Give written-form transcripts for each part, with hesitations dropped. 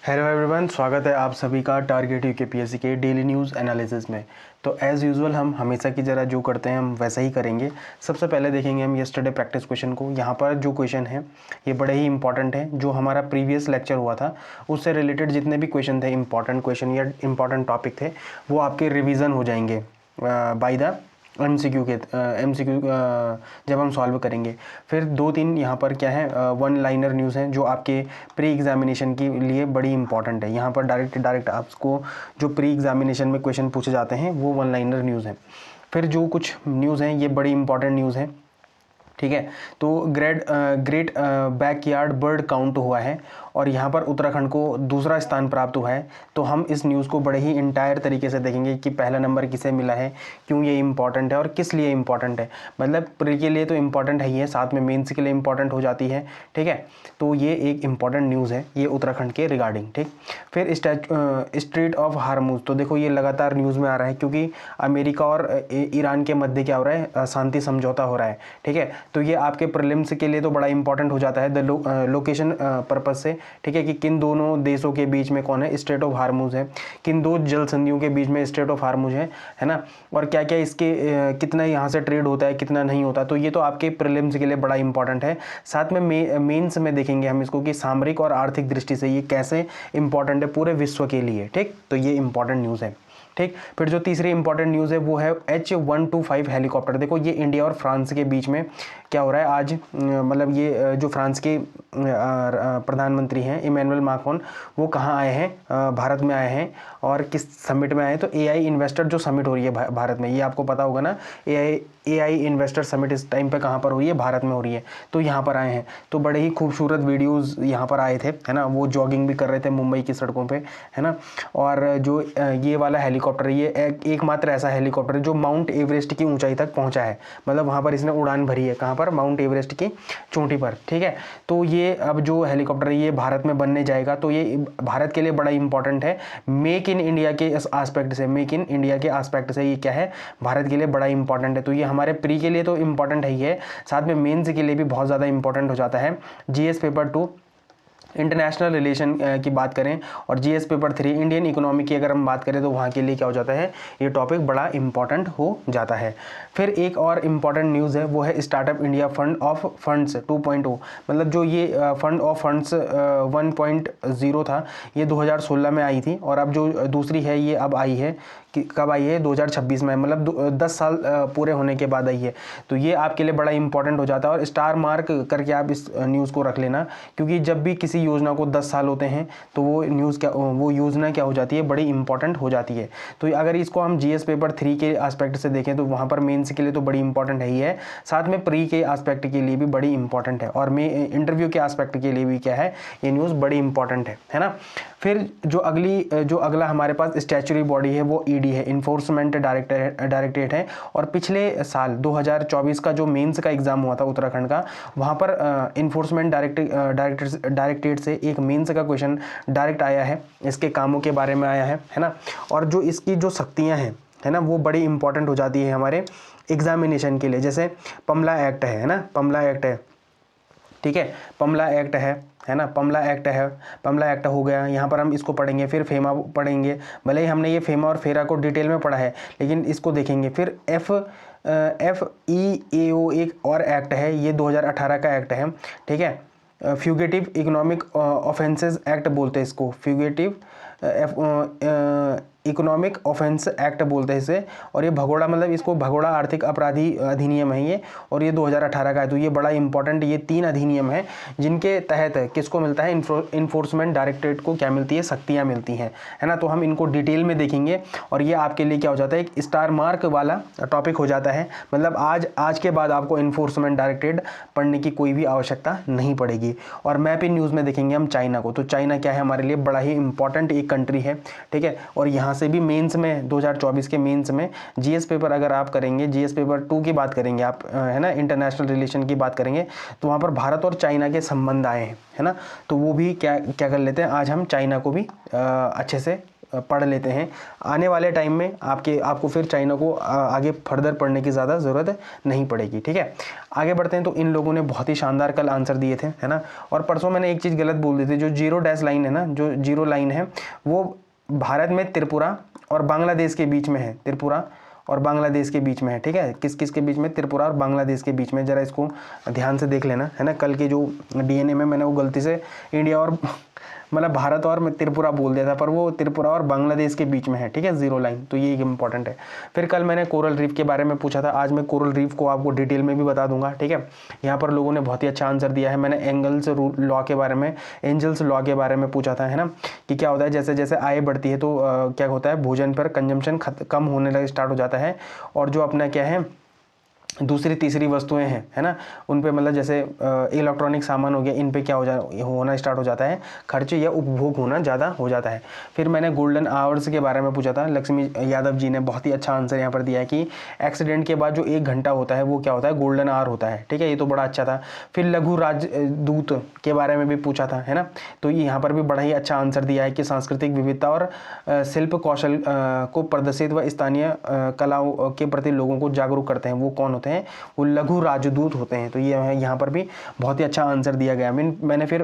Hello everyone, स्वागत है आप सभी का टारगेट यूकेपीएससी के डेली न्यूज़ एनालिसिस में। तो एज़ यूजुअल हम हमेशा की तरह जो करते हैं हम वैसा ही करेंगे। सबसे पहले देखेंगे हम यस्टरडे प्रैक्टिस क्वेश्चन को। यहाँ पर जो क्वेश्चन है ये बड़े ही इंपॉर्टेंट है। जो हमारा प्रीवियस लेक्चर हुआ था उससे रिलेटेड जितने भी क्वेश्चन थे, इंपॉर्टेंट क्वेश्चन या इंपॉर्टेंट टॉपिक थे, वो आपके रिविज़न हो जाएंगे बाय द एमसीक्यू जब हम सॉल्व करेंगे। फिर 2-3 यहाँ पर क्या है, वन लाइनर न्यूज़ हैं जो आपके प्री एग्जामिनेशन के लिए बड़ी इंपॉर्टेंट है। यहाँ पर डायरेक्ट आपको जो प्री एग्जामिनेशन में क्वेश्चन पूछे जाते हैं वो वन लाइनर न्यूज़ हैं। फिर जो कुछ न्यूज़ हैं ये बड़ी इंपॉर्टेंट न्यूज़ हैं, ठीक है। तो ग्रेट बैकयार्ड बर्ड काउंट हुआ है और यहाँ पर उत्तराखंड को दूसरा स्थान प्राप्त हुआ है। तो हम इस न्यूज़ को बड़े ही इंटायर तरीके से देखेंगे कि पहला नंबर किसे मिला है, क्यों ये इंपॉर्टेंट है और किस लिए इंपॉर्टेंट है। मतलब प्री के लिए तो इंपॉर्टेंट है ही है, साथ में मेंस के लिए इंपॉर्टेंट हो जाती है, ठीक है। तो ये एक इंपॉर्टेंट न्यूज़ है ये उत्तराखंड के रिगार्डिंग, ठीक। फिर स्ट्रेट ऑफ हार्मूज, तो देखो ये लगातार न्यूज़ में आ रहा है क्योंकि अमेरिका और ईरान के मध्य क्या हो रहा है, शांति समझौता हो रहा है, ठीक है। तो ये आपके प्रीलिम्स के लिए तो बड़ा इंपॉर्टेंट हो जाता है लोकेशन पर्पज से, ठीक है, कि किन दोनों देशों के बीच में कौन है, स्ट्रेट ऑफ हार्मूज है, किन दो जल संधियों के बीच में स्ट्रेट ऑफ हार्मूज है ना, और क्या क्या इसके कितना यहाँ से ट्रेड होता है, कितना नहीं होता। तो ये तो आपके प्रीलिम्स के लिए बड़ा इंपॉर्टेंट है। साथ में मेंस में देखेंगे हम इसको कि सामरिक और आर्थिक दृष्टि से ये कैसे इंपॉर्टेंट है पूरे विश्व के लिए, ठीक। तो ये इंपॉर्टेंट न्यूज़ है, ठीक। फिर जो तीसरी इंपॉर्टेंट न्यूज़ है वो है H-125 हेलीकॉप्टर। देखो ये इंडिया और फ्रांस के बीच में क्या हो रहा है आज, मतलब ये जो फ्रांस के प्रधानमंत्री हैं इमैनुअल मैक्रोन, वो कहाँ आए हैं, भारत में आए हैं और किस समिट में आए हैं। तो एआई इन्वेस्टर जो समिट हो रही है भारत में, ये आपको पता होगा ना, एआई इन्वेस्टर समिट इस टाइम पे कहाँ पर हो रही है, भारत में हो रही है। तो यहाँ पर आए हैं, तो बड़े ही खूबसूरत वीडियोस यहाँ पर आए थे, है ना। वो जॉगिंग भी कर रहे थे मुंबई की सड़कों पे, है ना। और जो ये वाला हेलीकॉप्टर, ये एकमात्र ऐसा हेलीकॉप्टर है जो माउंट एवरेस्ट की ऊंचाई तक पहुँचा है। मतलब वहाँ पर इसने उड़ान भरी है, कहाँ पर, माउंट एवरेस्ट की चोटी पर, ठीक है। तो ये अब जो हेलीकॉप्टर है ये भारत में बनने जाएगा, तो ये भारत के लिए बड़ा इंपॉर्टेंट है। मेक इन इंडिया के एस्पेक्ट से, मेक इन इंडिया के एस्पेक्ट से ये क्या है, भारत के लिए बड़ा इंपॉर्टेंट है। तो ये हमारे प्री के लिए तो इंपॉर्टेंट है ही है, साथ में मेंस के लिए भी बहुत ज़्यादा इंपॉर्टेंट हो जाता है। जीएस पेपर 2 इंटरनेशनल रिलेशन की बात करें और जीएस पेपर 3 इंडियन इकोनॉमी की अगर हम बात करें तो वहाँ के लिए क्या हो जाता है, ये टॉपिक बड़ा इंपॉर्टेंट हो जाता है। फिर एक और इम्पॉर्टेंट न्यूज़ है वो है startup India fund of funds 2.0। मतलब जो ये फंड ऑफ फंड्स 1.0 था, ये 2016 में आई थी और अब जो दूसरी है ये अब आई है, कब आई है, 2026 में, मतलब 10 साल पूरे होने के बाद आई है। तो ये आपके लिए बड़ा इंपॉर्टेंट हो जाता है और स्टार मार्क करके आप इस न्यूज़ को रख लेना, क्योंकि जब भी किसी योजना को 10 साल होते हैं तो वो योजना क्या हो जाती है, बड़ी इंपॉर्टेंट हो जाती है। तो अगर इसको हम जीएस पेपर 3 के एस्पेक्ट से देखें तो वहाँ पर मेंस के लिए तो बड़ी इंपॉर्टेंट है ही है, साथ में प्री के एस्पेक्ट के लिए भी बड़ी इंपॉर्टेंट है और इंटरव्यू के एस्पेक्ट के लिए भी क्या है, ये न्यूज़ बड़ी इंपॉर्टेंट है ना। फिर जो अगला हमारे पास स्टैच्यूटरी बॉडी है वो ईडी है, इन्फोर्समेंट डायरेक्टरेट है। और पिछले साल 2024 का जो मेंस का एग्जाम हुआ था उत्तराखंड का, वहाँ पर इन्फोर्समेंट डायरेक्टरेट से एक मेंस का क्वेश्चन डायरेक्ट आया है, इसके कामों के बारे में आया है ना। और जो इसकी जो शक्तियाँ हैं, है ना, वो बड़ी इंपॉर्टेंट हो जाती है हमारे एग्जामिनेशन के लिए। जैसे पमला एक्ट है ना, पमला एक्ट है, ठीक है, पमला एक्ट है ना, पमला एक्ट हो गया, यहाँ पर हम इसको पढ़ेंगे। फिर फेमा पढ़ेंगे, भले ही हमने ये फेमा और फेरा को डिटेल में पढ़ा है लेकिन इसको देखेंगे। फिर FEAO एक और एक्ट है, ये 2018 का एक्ट है, ठीक है। फ्यूगेटिव इकोनॉमिक ऑफेंसेस एक्ट बोलते हैं इसको, फ्यूगेटिव इकोनॉमिक ऑफेंस एक्ट बोलते हैं इसे। और ये भगोड़ा, मतलब इसको भगोड़ा आर्थिक अपराधी अधिनियम है ये, और ये 2018 का है। तो ये बड़ा इंपॉर्टेंट, ये 3 अधिनियम है जिनके तहत किसको मिलता है, इन्फोर्समेंट डायरेक्टरेट को क्या मिलती है, शक्तियाँ मिलती हैं, है ना। तो हम इनको डिटेल में देखेंगे और ये आपके लिए क्या हो जाता है, एक स्टार मार्क वाला टॉपिक हो जाता है। मतलब आज के बाद आपको इन्फोर्समेंट डायरेक्टरेट पढ़ने की कोई भी आवश्यकता नहीं पड़ेगी। और मैप इन न्यूज़ में देखेंगे हम चाइना को। तो चाइना क्या है, हमारे लिए बड़ा ही इंपॉर्टेंट एक कंट्री है, ठीक है। और यहाँ से भी मेंस में 2024 के मेंस में जीएस पेपर अगर आप करेंगे, जीएस पेपर 2 की बात करेंगे आप, है ना, इंटरनेशनल रिलेशन की बात करेंगे, तो वहाँ पर भारत और चाइना के संबंध आए हैं, है ना। तो वो भी क्या कर लेते हैं, आज हम चाइना को भी अच्छे से पढ़ लेते हैं, आने वाले टाइम में आपको फिर चाइना को आगे फर्दर पढ़ने की ज़्यादा ज़रूरत नहीं पड़ेगी। ठीक है, आगे बढ़ते हैं। तो इन लोगों ने बहुत ही शानदार कल आंसर दिए थे, है ना। और परसों मैंने एक चीज़ गलत बोल दी थी, जो जीरो डैश लाइन है ना, जो जीरो लाइन है वो भारत में त्रिपुरा और बांग्लादेश के बीच में है, त्रिपुरा और बांग्लादेश के बीच में है। ठीक है, किस किस के बीच में? त्रिपुरा और बांग्लादेश के बीच में। ज़रा इसको ध्यान से देख लेना, है ना। कल के जो डीएनए में मैंने वो गलती से इंडिया और मतलब भारत और मैं त्रिपुरा बोल दिया था, पर वो त्रिपुरा और बांग्लादेश के बीच में है। ठीक है, जीरो लाइन, तो ये इंपॉर्टेंट है। फिर कल मैंने कोरल रीफ के बारे में पूछा था, आज मैं कोरल रीफ को आपको डिटेल में भी बता दूंगा। ठीक है, यहाँ पर लोगों ने बहुत ही अच्छा आंसर दिया है। मैंने एंगल्स लॉ के बारे में, एंजल्स लॉ के बारे में पूछा था, है ना, कि क्या होता है जैसे जैसे आय बढ़ती है तो क्या होता है, भोजन पर कंजम्पशन कम होने लगे स्टार्ट हो जाता है, और जो अपना क्या है दूसरी तीसरी वस्तुएं हैं, है ना, उन पे मतलब जैसे इलेक्ट्रॉनिक सामान हो गया, इन पे क्या होना स्टार्ट हो जाता है, खर्च या उपभोग होना ज़्यादा हो जाता है। फिर मैंने गोल्डन आवर्स के बारे में पूछा था, लक्ष्मी यादव जी ने बहुत ही अच्छा आंसर यहाँ पर दिया है कि एक्सीडेंट के बाद जो 1 घंटा होता है वो क्या होता है, गोल्डन आवर होता है। ठीक है, ये तो बड़ा अच्छा था। फिर लघु राजदूत के बारे में भी पूछा था, है ना, तो यहाँ पर भी बड़ा ही अच्छा आंसर दिया है कि सांस्कृतिक विविधता और शिल्प कौशल को प्रदर्शित व स्थानीय कलाओं के प्रति लोगों को जागरूक करते हैं, वो कौन होते हैं? वो लघु राजदूत होते हैं। तो ये है, यहाँ पर भी बहुत ही अच्छा आंसर दिया गया। मैंने फिर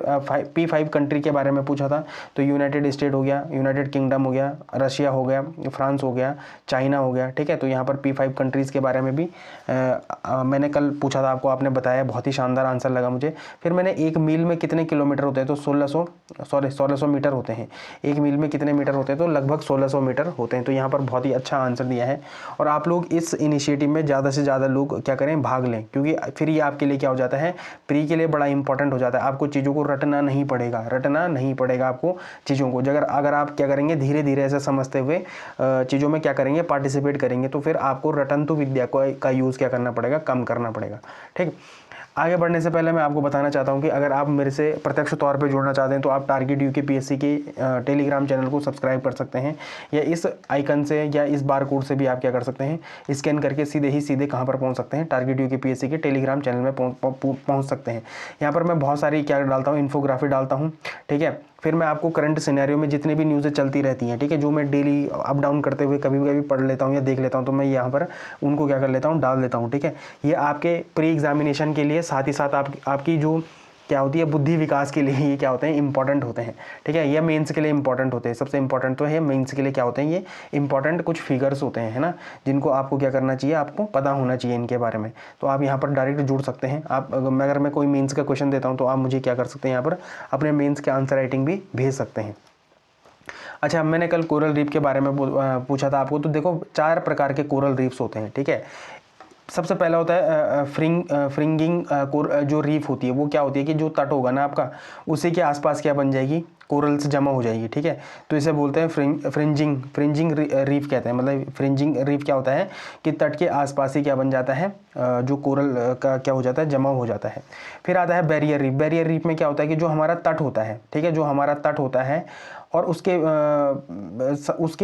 P5 कंट्री के बारे में पूछा था, तो यूनाइटेड स्टेट हो गया, यूनाइटेड किंगडम हो गया, रशिया हो गया, फ्रांस हो गया, चाइना हो गया। ठीक है, तो यहाँ पर P5 कंट्रीज़ के बारे में भी मैंने कल पूछा था आपको, आपने बताया, बहुत ही शानदार आंसर लगा मुझे। फिर मैंने 1 मील में कितने किलोमीटर होते हैं? तो 1600 मीटर होते हैं। 1 मील में कितने मीटर होते हैं? तो लगभग 1600 मीटर होते हैं। तो यहाँ पर बहुत ही अच्छा आंसर दिया है। और आप लोग इस इनिशिएटिव में ज़्यादा से ज़्यादा लोग क्या करें, भाग लें, क्योंकि फिर ये आपके लिए क्या हो जाता है, प्री के लिए बड़ा इंपॉर्टेंट हो जाता है। आपको चीज़ों को रटना नहीं पड़ेगा आपको चीज़ों को। अगर आप क्या करेंगे, धीरे धीरे ऐसे समझते हुए चीज़ों में क्या करेंगे, पार्टिसिपेट करेंगे, तो फिर आपको रटंतु विद्या का यूज़ क्या करना पड़ेगा, कम करना पड़ेगा। ठीक, आगे बढ़ने से पहले मैं आपको बताना चाहता हूं कि अगर आप मेरे से प्रत्यक्ष तौर पे जुड़ना चाहते हैं तो आप टारगेट यूके पीएससी के टेलीग्राम चैनल को सब्सक्राइब कर सकते हैं, या इस आइकन से या इस बार कोड से भी आप क्या कर सकते हैं, स्कैन करके सीधे कहां पर पहुंच सकते हैं, टारगेट यूके पीएससी के टेलीग्राम चैनल में पहुंच सकते हैं। यहाँ पर मैं बहुत सारी क्या डालता हूँ, इन्फोग्राफी डालता हूँ। ठीक है, फिर मैं आपको करंट सिनेरियो में जितनी भी न्यूज़ें चलती रहती हैं, ठीक है, जो मैं डेली अप डाउन करते हुए कभी कभी पढ़ लेता हूँ या देख लेता हूँ, तो मैं यहाँ पर उनको क्या कर लेता हूँ, डाल देता हूँ। ठीक है, ये आपके प्री एग्जामिनेशन के लिए, साथ ही साथ आपकी जो क्या होती है बुद्धि विकास के लिए ये क्या होते हैं, इंपॉर्टेंट होते हैं। ठीक है, ये मेंस के लिए इंपॉर्टेंट होते हैं। सबसे इंपॉर्टेंट तो है मेंस के लिए क्या होते हैं, ये इंपॉर्टेंट कुछ फिगर्स होते हैं, है ना, जिनको आपको क्या करना चाहिए, आपको पता होना चाहिए इनके बारे में। तो आप यहाँ पर डायरेक्ट जुड़ सकते हैं। आप अगर मैं कोई मेंस का क्वेश्चन देता हूँ तो आप मुझे क्या कर सकते हैं, यहाँ पर अपने मेंस के आंसर राइटिंग भी भेज सकते हैं। अच्छा, मैंने कल कोरल रीफ के बारे में पूछा था आपको, तो देखो 4 प्रकार के कोरल रीफ्स होते हैं। ठीक है, सबसे पहला होता है फ्रिंगिंग जो रीफ होती है, वो क्या होती है कि जो तट होगा ना आपका, उसी के आसपास क्या बन जाएगी, कोरल्स जमा हो जाएगी। ठीक है, तो इसे बोलते हैं फ्रिंजिंग रीफ कहते हैं। मतलब फ्रिंजिंग रीफ क्या होता है कि तट के आसपास ही क्या बन जाता है, जो कोरल का क्या हो जाता है, जमा हो जाता है। फिर आता है बैरियर रीफ। बैरियर रीफ में क्या होता है कि जो हमारा तट होता है, ठीक है, जो हमारा तट होता है और उसके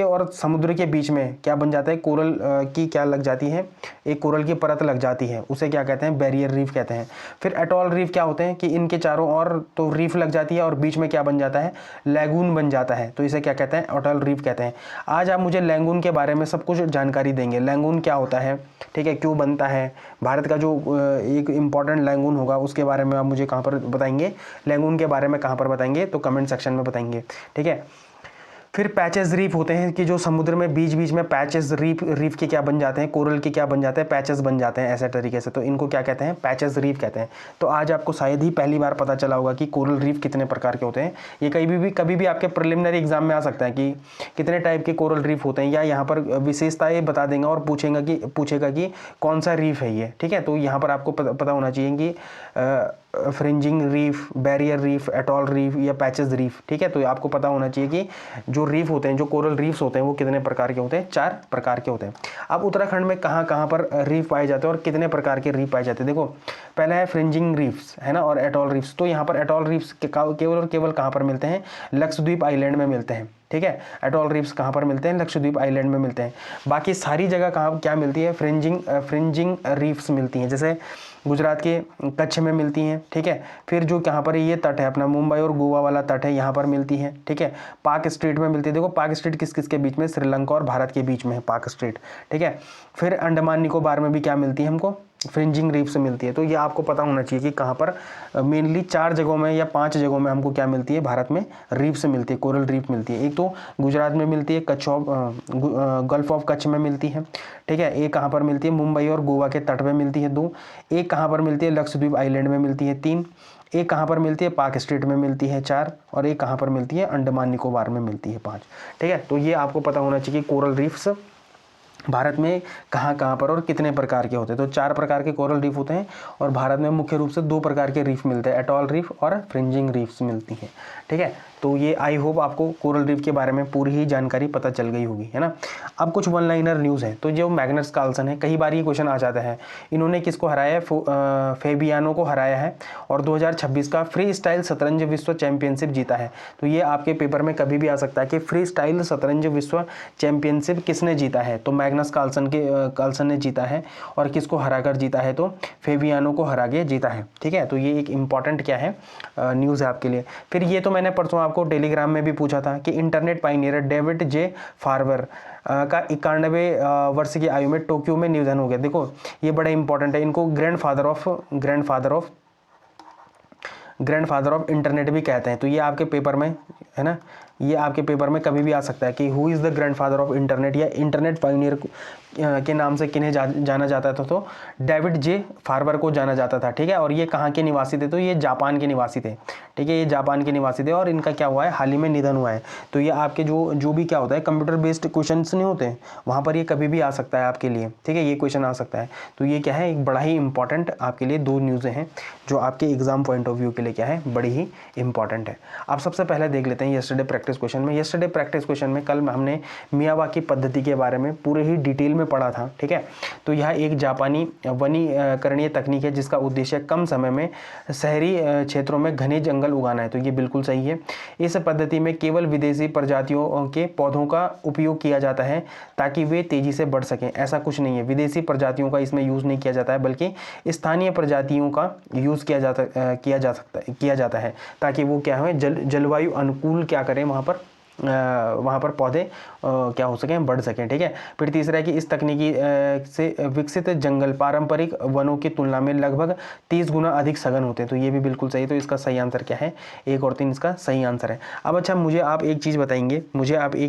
और समुद्र के बीच में क्या बन जाता है, कोरल की क्या लग जाती है, एक कोरल की परत लग जाती है, उसे क्या कहते हैं, बैरियर रीफ कहते हैं। फिर एटॉल रीफ क्या होते हैं कि इनके चारों ओर तो रीफ लग जाती है और बीच में क्या बन जाता है, लैगून बन जाता है, तो इसे क्या कहते हैं, एटॉल रीफ कहते हैं। आज आप मुझे लैगून के बारे में सब कुछ जानकारी देंगे, लैगून क्या होता है, ठीक है, क्यों बनता है, भारत का जो एक इम्पॉर्टेंट लैगून होगा उसके बारे में आप मुझे कहाँ पर बताएंगे, लैगून के बारे में कहाँ पर बताएंगे, तो कमेंट सेक्शन में बताएंगे। ठीक है, फिर पैचेस रीफ होते हैं कि जो समुद्र में बीच बीच में पैचेस रीफ के क्या बन जाते हैं, कोरल के क्या बन जाते हैं, पैचेस बन जाते हैं ऐसे तरीके से, तो इनको क्या कहते हैं, पैचेस रीफ कहते हैं। तो आज आपको शायद ही पहली बार पता चला होगा कि कोरल रीफ कितने प्रकार के होते हैं। ये कभी भी आपके प्रिलिमिनरी एग्जाम में आ सकता है कि कितने टाइप के कोरल रीफ होते हैं, या यहाँ पर विशेषताएं बता देंगे और पूछेगा कि कौन सा रीफ है ये। ठीक है, तो यहाँ पर आपको पता होना चाहिए कि fringing reef, barrier reef, atoll reef या पैचेस रीफ। ठीक है, तो आपको पता होना चाहिए कि जो रीफ होते हैं, जो कोरल रीफ्स होते हैं, वो कितने प्रकार के होते हैं, 4 प्रकार के होते हैं। अब उत्तराखंड में कहाँ पर रीफ पाए जाते हैं और कितने प्रकार के रीफ पाए जाते हैं, देखो पहला है फ्रिंजिंग रीफ्स, है ना, और एटॉल रीफ्स। तो यहाँ पर एटॉल रीफ्स केवल और केवल कहाँ पर मिलते हैं? लक्षद्वीप आइलैंड में मिलते हैं, ठीक है। एटॉल रीफ्स कहाँ पर मिलते हैं? लक्षद्वीप आइलैंड में मिलते हैं। बाकी सारी जगह कहाँ क्या मिलती है? फ्रिंजिंग रीफ्स मिलती हैं, जैसे गुजरात के कच्छ में मिलती हैं, ठीक है। फिर जो यहाँ पर ये तट है अपना मुंबई और गोवा वाला तट है, यहाँ पर मिलती है, ठीक है। पाक स्ट्रेट में मिलती है। देखो पाक स्ट्रेट किस किस के बीच में? श्रीलंका और भारत के बीच में है पाक स्ट्रेट, ठीक है। फिर अंडमान निकोबार में भी क्या मिलती है हमको? फ्रिंजिंग रीफ से मिलती है। तो ये आपको पता होना चाहिए कि कहाँ पर मेनली 4 जगहों में या 5 जगहों में हमको क्या मिलती है भारत में? रीफ से मिलती है, कोरल रीफ मिलती है। एक तो गुजरात में मिलती है, गल्फ ऑफ कच्छ में मिलती है, ठीक है। एक कहाँ पर मिलती है? मुंबई और गोवा के तट में मिलती है 2। एक कहाँ पर मिलती है? लक्षद्वीप आइलैंड में मिलती है 3। एक कहाँ पर मिलती है? पाक स्ट्रेट में मिलती है 4। और एक कहाँ पर मिलती है? अंडमान निकोबार में मिलती है 5, ठीक है। तो ये आपको पता होना चाहिए कि कोरल रीफ्स भारत में कहाँ कहाँ पर और कितने प्रकार के होते हैं। तो 4 प्रकार के कोरल रीफ होते हैं और भारत में मुख्य रूप से 2 प्रकार के रीफ मिलते हैं, एटॉल रीफ और फ्रिंजिंग रीफ्स मिलती हैं, ठीक है। तो ये आई होप आपको कोरल रीफ के बारे में पूरी ही जानकारी पता चल गई होगी, है ना। अब कुछ वन लाइनर न्यूज़ है। तो जो मैग्नस कार्लसन है, कई बार ये क्वेश्चन आ जाता है, इन्होंने किसको हराया है? फेबियानो को हराया है और 2026 का फ्री स्टाइल शतरंज विश्व चैंपियनशिप जीता है। तो ये आपके पेपर में कभी भी आ सकता है कि फ्री स्टाइल शतरंज विश्व चैंपियनशिप किसने जीता है? तो मैग्नस कार्लसन ने जीता है। और किसको हराकर जीता है? तो फेबियानो को हरा के जीता है, ठीक है। तो ये एक इंपॉर्टेंट क्या है न्यूज़ है आपके लिए। फिर ये तो मैंने परसों आपको टेलीग्राम में भी पूछा था कि इंटरनेट पायनियर डेविड जे फार्बर का 91 वर्ष की आयु में टोक्यो में निधन हो गया। देखो ये बड़ा इंपॉर्टेंट है, इनको ग्रैंडफादर ऑफ इंटरनेट भी कहते हैं। तो ये आपके पेपर में, है ना, ये आपके पेपर में कभी भी आ सकता है कि who is the grandfather of internet, या इंटरनेट पायनियर के नाम से किन्हें जाना जाता था? तो डेविड जे फार्बर को जाना जाता था, ठीक है। और ये कहाँ के निवासी थे? तो ये जापान के निवासी थे, ठीक है। ये जापान के निवासी थे और इनका क्या हुआ है? हाल ही में निधन हुआ है। तो ये आपके जो भी क्या होता है, कंप्यूटर बेस्ड क्वेश्चंस नहीं होते, वहाँ पर ये कभी भी आ सकता है आपके लिए, ठीक है। ये क्वेश्चन आ सकता है। तो ये क्या है? एक बड़ा ही इंपॉर्टेंट आपके लिए 2 न्यूज़ें हैं जो आपके एग्जाम पॉइंट ऑफ व्यू के लिए क्या है? बड़ी ही इंपॉर्टेंट है। आप सबसे पहले देख लेते हैं यस्टरडे प्रैक्टिस क्वेश्चन में। यस्टरडे प्रैक्टिस क्वेश्चन में कल हमने मियावाकी पद्धति के बारे में पूरे ही डिटेल में पढ़ा था, ठीक है। तो यह एक जापानी वनीकरणीय तकनीक है जिसका उद्देश्य कम समय में शहरी क्षेत्रों में घने जंगल उगाना है। तो ये बिल्कुल सही है। इस पद्धति में केवल विदेशी प्रजातियों के पौधों का उपयोग किया जाता है ताकि वे तेजी से बढ़ सकें। ऐसा कुछ नहीं है, विदेशी प्रजातियों का इसमें यूज़ नहीं किया जाता है, बल्कि स्थानीय प्रजातियों का यूज़ किया जाता है ताकि वो क्या हो, जलवायु अनुकूल क्या करें, वहाँ पर पौधे क्या हो सकें? बढ़ सकें, ठीक है। फिर तीसरा है कि इस तकनीकी से विकसित जंगल पारंपरिक वनों की तुलना में लगभग 30 गुना अधिक सघन होते हैं। तो ये भी बिल्कुल सही। तो इसका सही आंसर क्या है? 1 और 3 इसका सही आंसर है। अब अच्छा मुझे आप एक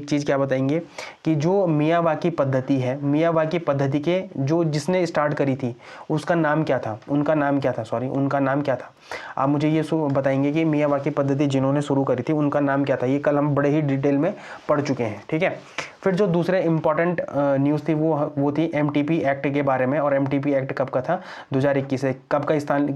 चीज़ क्या बताएंगे कि जो मियावाकी पद्धति है, मियावाकी पद्धति के जो जिसने स्टार्ट करी थी उसका नाम क्या था? उनका नाम क्या था? आप मुझे ये बताएंगे कि मियावाकी पद्धति जिन्होंने शुरू करी थी उनका नाम क्या था? ये कल हम बड़े ही डिटेल में पढ़ चुके हैं, ठीक है। फिर जो दूसरे इंपॉर्टेंट न्यूज़ थी वो थी एमटीपी एक्ट के बारे में। और एमटीपी एक्ट कब का था? 2021 से। कब का स्थान,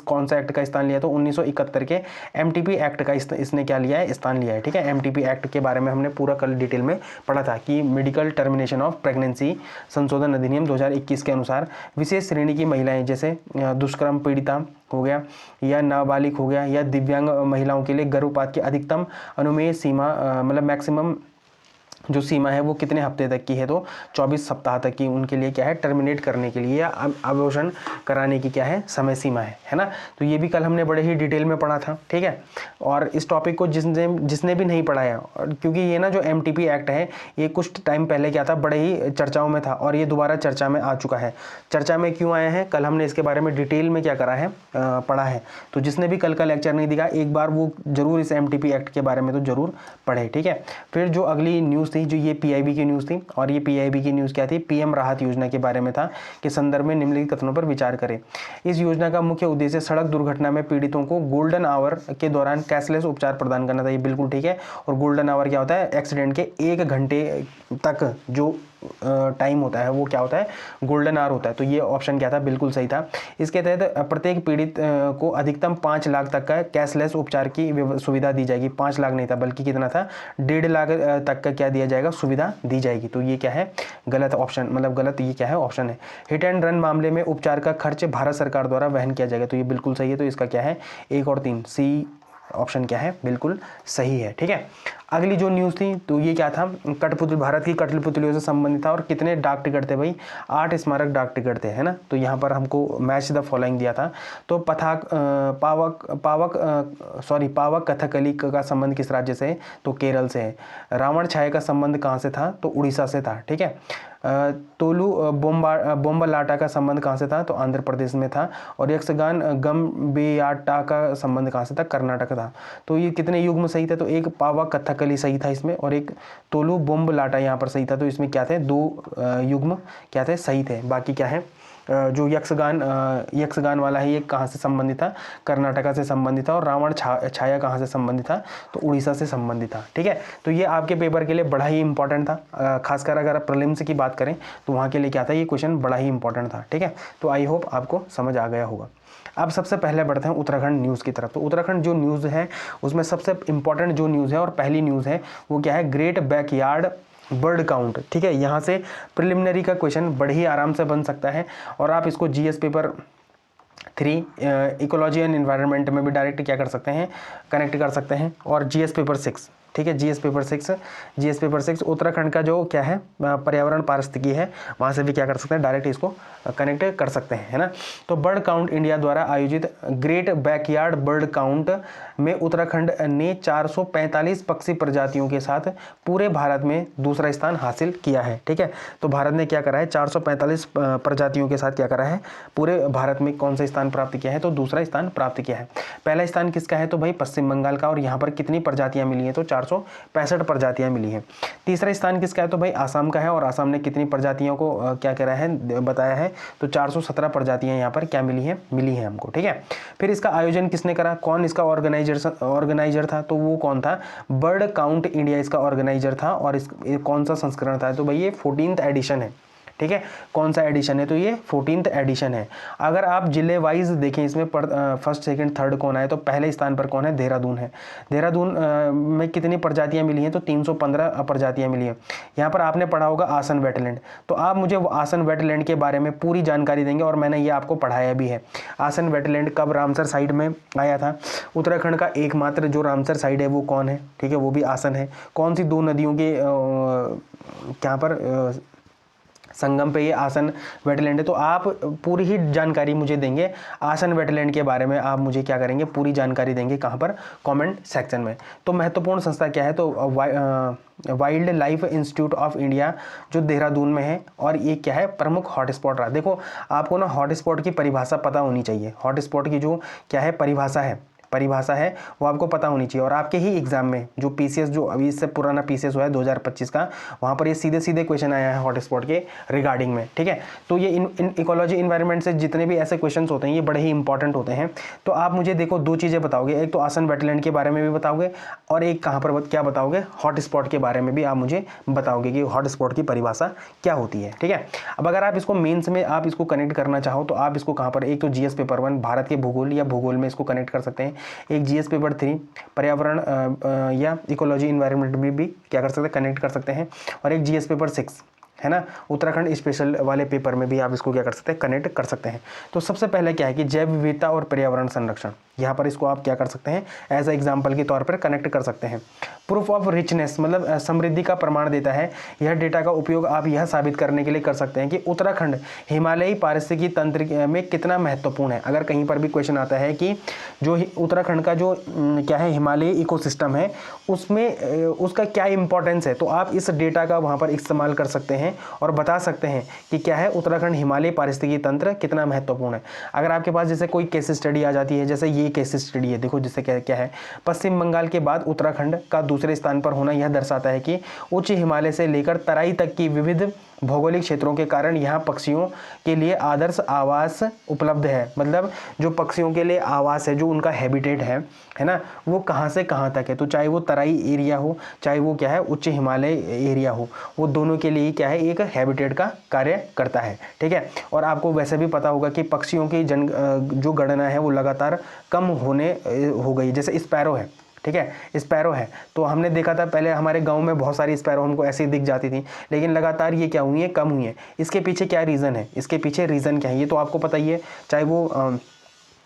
कौन सा एक्ट का स्थान लिया? तो 1971 के एमटीपी एक्ट का इसने क्या लिया है? स्थान लिया है, ठीक है। एमटीपी एक्ट के बारे में हमने पूरा कल डिटेल में पढ़ा था कि मेडिकल टर्मिनेशन ऑफ प्रेगनेंसी संशोधन अधिनियम 2021 के अनुसार विशेष श्रेणी की महिलाएं जैसे दुष्कर्म पीड़िता हो गया या नाबालिग हो गया या दिव्यांग महिलाओं के लिए गर्भपात की अधिकतम अनुमेय सीमा मतलब मैक्सिमम जो सीमा है वो कितने हफ्ते तक की है? तो 24 सप्ताह तक की उनके लिए क्या है? टर्मिनेट करने के लिए या अबॉर्शन कराने की क्या है? समय सीमा है ना। तो ये भी कल हमने बड़े ही डिटेल में पढ़ा था, ठीक है। और इस टॉपिक को जिसने भी नहीं पढ़ा है, और क्योंकि ये ना जो एमटीपी एक्ट है ये कुछ टाइम पहले क्या था, बड़े ही चर्चाओं में था और ये दोबारा चर्चा में आ चुका है। चर्चा में क्यों आया है? कल हमने इसके बारे में डिटेल में क्या करा है? पढ़ा है। तो जिसने भी कल का लेक्चर नहीं दिखा, एक बार वो जरूर इस एमटीपी एक्ट के बारे में तो जरूर पढ़े, ठीक है। फिर जो अगली न्यूज़ थी, जो ये पीआईबी की न्यूज़ थी, और ये पीआईबी की न्यूज़ क्या थी? पीएम राहत योजना के बारे में था कि संदर्भ में निम्नलिखित कथनों पर विचार करें। इस योजना का मुख्य उद्देश्य सड़क दुर्घटना में पीड़ितों को गोल्डन आवर के दौरान कैशलेस उपचार प्रदान करना था। ये बिल्कुल ठीक है। और गोल्डन आवर क्या होता है? एक्सीडेंट के 1 घंटे तक जो टाइम होता है वो क्या होता है, गोल्डन आवर होता है। तो ये ऑप्शन क्या था, बिल्कुल सही था। इसके तहत प्रत्येक पीड़ित को अधिकतम 5 लाख तक का कैशलेस उपचार की सुविधा दी जाएगी। 5 लाख नहीं था, बल्कि कितना था, 1.5 लाख तक का क्या दिया जाएगा, सुविधा दी जाएगी। तो ये क्या है, गलत ऑप्शन, मतलब गलत ये क्या है, ऑप्शन है। हिट एंड रन मामले में उपचार का खर्च भारत सरकार द्वारा वहन किया जाएगा। तो ये बिल्कुल सही है। तो इसका क्या है, 1 और 3, सी ऑप्शन क्या है, बिल्कुल सही है। ठीक है, अगली जो न्यूज़ थी तो ये क्या था, कठपुतली, भारत की कठपुतलियों से संबंधित था। और कितने डाक टिकट थे भाई, 8 स्मारक डाक टिकट थे, है ना। तो यहाँ पर हमको मैच द फॉलोइंग दिया था। तो पावक कथकली का संबंध किस राज्य से है, तो केरल से है। रावण छाया का संबंध कहाँ से था, तो उड़ीसा से था। ठीक है, तोलू बोम्बालाटा का संबंध कहाँ से था, तो आंध्र प्रदेश में था। और यक्षगान गम्बेयाटा का संबंध कहाँ से था, कर्नाटक था। तो ये कितने युग्म सही थे, तो एक पावक कथकली सही था इसमें, और एक तोलू बोम्बालाटा यहाँ पर सही था। तो इसमें क्या थे, 2 युग्म क्या थे, सही थे। बाकी क्या है, जो यक्षगान वाला है ये कहाँ से संबंधित था, कर्नाटका से संबंधित था। और रावण छाया कहाँ से संबंधित था, तो उड़ीसा से संबंधित था। ठीक है, तो ये आपके पेपर के लिए बड़ा ही इंपॉर्टेंट था। खासकर अगर आप प्रीलिम्स की बात करें तो वहाँ के लिए क्या था, ये क्वेश्चन बड़ा ही इंपॉर्टेंट था। ठीक है, तो आई होप आपको समझ आ गया होगा। अब सबसे पहले बढ़ते हैं उत्तराखंड न्यूज़ की तरफ। तो उत्तराखंड जो न्यूज़ है उसमें सबसे इंपॉर्टेंट जो न्यूज़ है और पहली न्यूज़ है वो क्या है, ग्रेट बैकयार्ड बर्ड काउंट। ठीक है, यहाँ से प्रिलिमिनरी का क्वेश्चन बड़े ही आराम से बन सकता है। और आप इसको GS paper 3 ecology and environment में भी डायरेक्ट क्या कर सकते हैं, कनेक्ट कर सकते हैं। और जीएस पेपर 6, ठीक है, जीएस पेपर 6 उत्तराखंड का जो क्या है पर्यावरण पारिस्थितिकी है, वहाँ से भी क्या कर सकते हैं, डायरेक्ट इसको कनेक्ट कर सकते हैं, है ना। तो बर्ड काउंट इंडिया द्वारा आयोजित ग्रेट बैकयार्ड बर्ड काउंट में उत्तराखंड ने 445 पक्षी प्रजातियों के साथ पूरे भारत में दूसरा स्थान हासिल किया है। ठीक है, तो भारत ने क्या करा है, 445 प्रजातियों के साथ क्या करा है, पूरे भारत में कौन सा स्थान प्राप्त किया है, तो दूसरा स्थान प्राप्त किया है। पहला स्थान किसका है, तो भाई पश्चिम बंगाल का। और यहाँ पर कितनी प्रजातियाँ मिली हैं, तो 465 प्रजातियाँ मिली हैं। तीसरा स्थान किसका है, तो भाई आसाम का है। और आसाम ने कितनी प्रजातियों को क्या करा है, बताया है, तो 417 प्रजातियाँ यहाँ पर क्या मिली हैं हमको। ठीक है, फिर इसका आयोजन किसने करा, कौन इसका ऑर्गेनाइजर था, तो वो कौन था, बर्ड काउंट इंडिया इसका ऑर्गेनाइजर था। और इस कौन सा संस्करण था, तो भाई ये 14th एडिशन है। ठीक है, कौन सा एडिशन है, तो ये 14th एडिशन है। अगर आप जिले वाइज देखें इसमें फर्स्ट सेकंड थर्ड कौन है, तो पहले स्थान पर कौन है, देहरादून है। देहरादून में कितनी प्रजातियां मिली हैं, तो 315 प्रजातियां मिली हैं। यहाँ पर आपने पढ़ा होगा आसन वेटलैंड, तो आप मुझे आसन वेटलैंड के बारे में पूरी जानकारी देंगे। और मैंने ये आपको पढ़ाया भी है। आसन वेटलैंड कब रामसर साइड में आया था, उत्तराखंड का एकमात्र जो रामसर साइड है वो कौन है, ठीक है, वो भी आसन है। कौन सी 2 नदियों के यहाँ पर संगम पे ये आसन वेटलैंड है। तो आप पूरी ही जानकारी मुझे देंगे आसन वेटलैंड के बारे में, आप मुझे क्या करेंगे, पूरी जानकारी देंगे। कहाँ पर, कमेंट सेक्शन में। तो महत्वपूर्ण संस्था क्या है, तो wild life institute of India जो देहरादून में है। और ये क्या है, प्रमुख हॉटस्पॉट रहा। देखो आपको ना हॉटस्पॉट की परिभाषा पता होनी चाहिए। हॉटस्पॉट की जो क्या है परिभाषा है वो आपको पता होनी चाहिए। और आपके ही एग्जाम में जो पीसीएस, जो अभी इससे पुराना पीसीएस हुआ है 2025 का, वहाँ पर ये सीधे क्वेश्चन आया है हॉटस्पॉट के रिगार्डिंग में। ठीक है, तो ये इन इकोलॉजी इन्वायरमेंट से जितने भी ऐसे क्वेश्चन होते हैं ये बड़े ही इंपॉर्टेंट होते हैं। तो आप मुझे देखो 2 चीज़ें बताओगे, एक तो आसन वेटलैंड के बारे में भी बताओगे, और एक कहाँ पर क्या बताओगे, हॉटस्पॉट के बारे में भी आप मुझे बताओगे कि हॉटस्पॉट की परिभाषा क्या होती है। ठीक है, अब अगर आप इसको मेंस में आप इसको कनेक्ट करना चाहो तो आप इसको कहाँ पर, एक तो जीएस पेपर 1 भारत के भूगोल या भूगोल में इसको कनेक्ट कर सकते हैं। एक जीएस पेपर 3 पर्यावरण या इकोलॉजी इन्वायरमेंट में भी क्या कर सकते हैं, कनेक्ट कर सकते हैं। और एक जीएस पेपर 6 है ना, उत्तराखंड स्पेशल वाले पेपर में भी आप इसको क्या कर सकते हैं, कनेक्ट कर सकते हैं। तो सबसे पहले क्या है कि जैव विविधता और पर्यावरण संरक्षण, यहाँ पर इसको आप क्या कर सकते हैं, एज ए एग्जाम्पल के तौर पर कनेक्ट कर सकते हैं। प्रूफ ऑफ रिचनेस मतलब समृद्धि का प्रमाण देता है। यह डेटा का उपयोग आप यह साबित करने के लिए कर सकते हैं कि उत्तराखंड हिमालयी पारिस्थितिकी तंत्र में कितना महत्वपूर्ण है। अगर कहीं पर भी क्वेश्चन आता है कि जो उत्तराखंड का जो क्या है हिमालयी इकोसिस्टम है उसमें उसका क्या इंपॉर्टेंस है, तो आप इस डेटा का वहाँ पर इस्तेमाल कर सकते हैं और बता सकते हैं कि क्या है उत्तराखंड हिमालयी पारिस्थितिकी तंत्र कितना महत्वपूर्ण है। अगर आपके पास जैसे कोई केस स्टडी आ जाती है, जैसे ये केस स्टडी है, देखो जिससे क्या है, पश्चिम बंगाल के बाद उत्तराखंड का दूसरे स्थान पर होना यह दर्शाता है कि उच्च हिमालय से लेकर तराई तक की विविध भौगोलिक क्षेत्रों के कारण यहाँ पक्षियों के लिए आदर्श आवास उपलब्ध है। मतलब जो पक्षियों के लिए आवास है, जो उनका हैबिटेट है ना, वो कहाँ से कहाँ तक है। तो चाहे वो तराई एरिया हो, चाहे वो क्या है उच्च हिमालय एरिया हो, वो दोनों के लिए क्या है एक हैबिटेट का कार्य करता है। ठीक है, और आपको वैसे भी पता होगा कि पक्षियों की जो गणना है वो लगातार कम होने हो गई। जैसे स्पैरो है, ठीक है, स्पैरो है, तो हमने देखा था पहले हमारे गांव में बहुत सारी स्पैरो हमको ऐसे ही दिख जाती थी, लेकिन लगातार ये क्या हुई है, कम हुई है। इसके पीछे क्या रीज़न है, इसके पीछे रीज़न क्या है, ये तो आपको पता ही है। चाहे वो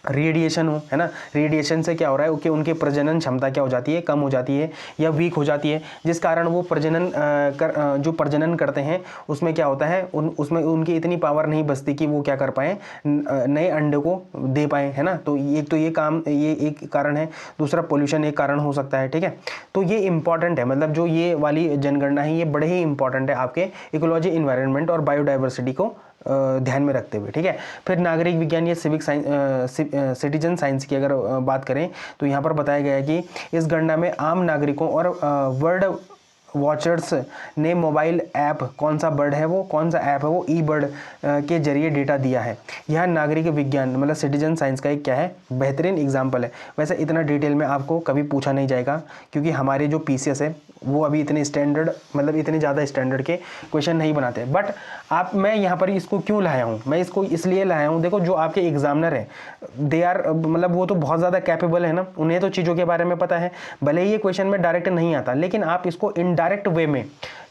रेडिएशन हो, है ना, रेडिएशन से क्या हो रहा है कि उनकी प्रजनन क्षमता क्या हो जाती है, कम हो जाती है या वीक हो जाती है, जिस कारण वो जो प्रजनन करते हैं उसमें क्या होता है, उसमें उनकी इतनी पावर नहीं बचती कि वो क्या कर पाएँ, नए अंडे को दे पाएँ, है ना। तो ये एक कारण है। दूसरा पोल्यूशन एक कारण हो सकता है। ठीक है, तो ये इंपॉर्टेंट है, मतलब जो ये वाली जनगणना है ये बड़े ही इंपॉर्टेंट है आपके इकोलॉजी, इन्वायरमेंट और बायोडाइवर्सिटी को ध्यान में रखते हुए। ठीक है, फिर नागरिक विज्ञान या सिविक साइंस, सिटीजन साइंस की अगर बात करें तो यहाँ पर बताया गया है कि इस गणना में आम नागरिकों और वर्ड वॉचर्स ने मोबाइल ऐप, कौन सा बर्ड है वो, कौन सा ऐप है वो, ई बर्ड के जरिए डेटा दिया है। यह नागरिक विज्ञान मतलब सिटीजन साइंस का एक क्या है, बेहतरीन एग्जाम्पल है। वैसे इतना डिटेल में आपको कभी पूछा नहीं जाएगा क्योंकि हमारे जो पीसीएस है वो अभी इतने स्टैंडर्ड, मतलब इतने ज़्यादा स्टैंडर्ड के क्वेश्चन नहीं बनाते। बट मैं यहाँ पर इसको क्यों लाया हूँ, मैं इसको इसलिए लाया हूँ, देखो जो आपके एग्जामिनर है दे आर, मतलब वो तो बहुत ज़्यादा कैपेबल है ना, उन्हें तो चीज़ों के बारे में पता है। भले ही ये क्वेश्चन में डायरेक्ट नहीं आता, लेकिन आप इसको इनडायरेक्ट वे में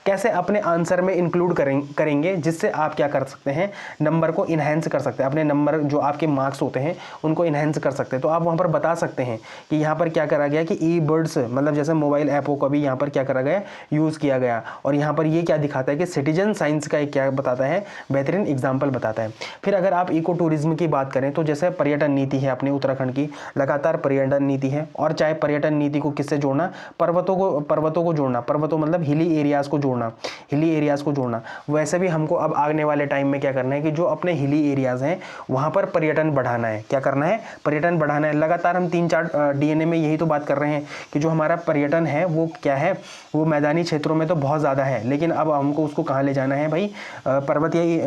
कैसे अपने आंसर में इंक्लूड करेंगे जिससे आप क्या कर सकते हैं, नंबर को इन्हेंस कर सकते हैं, अपने नंबर जो आपके मार्क्स होते हैं उनको इन्हेंस कर सकते हैं। तो आप वहाँ पर बता सकते हैं कि यहाँ पर क्या करा गया कि ई बर्ड्स, मतलब जैसे मोबाइल ऐपों का भी यहाँ पर क्या करा गया, यूज़ किया गया। और यहाँ पर ये क्या दिखाता है कि सिटीजन साइंस का एक क्या बताता है, बेहतरीन एग्जाम्पल बताता है। फिर अगर आप इको टूरिज्म की बात करें तो जैसे पर्यटन नीति है अपने उत्तराखंड की, लगातार पर्यटन नीति है, और चाहे पर्यटन नीति को किससे जोड़ना, पर्वतों को जोड़ना, पर्वतों मतलब हिली एरियाज़ को हिली एरियाज़ को जोड़ना। वैसे भी हमको अब आने वाले टाइम में क्या करना है कि जो अपने हिली एरियाज़ हैं वहाँ पर पर्यटन बढ़ाना है। क्या करना है, पर्यटन बढ़ाना है। लगातार हम 3-4 डीएनए में यही तो बात कर रहे हैं कि जो हमारा पर्यटन है वो क्या है, वो मैदानी क्षेत्रों में तो बहुत ज़्यादा है, लेकिन अब हमको उसको कहाँ ले जाना है भाई, पर्वतीय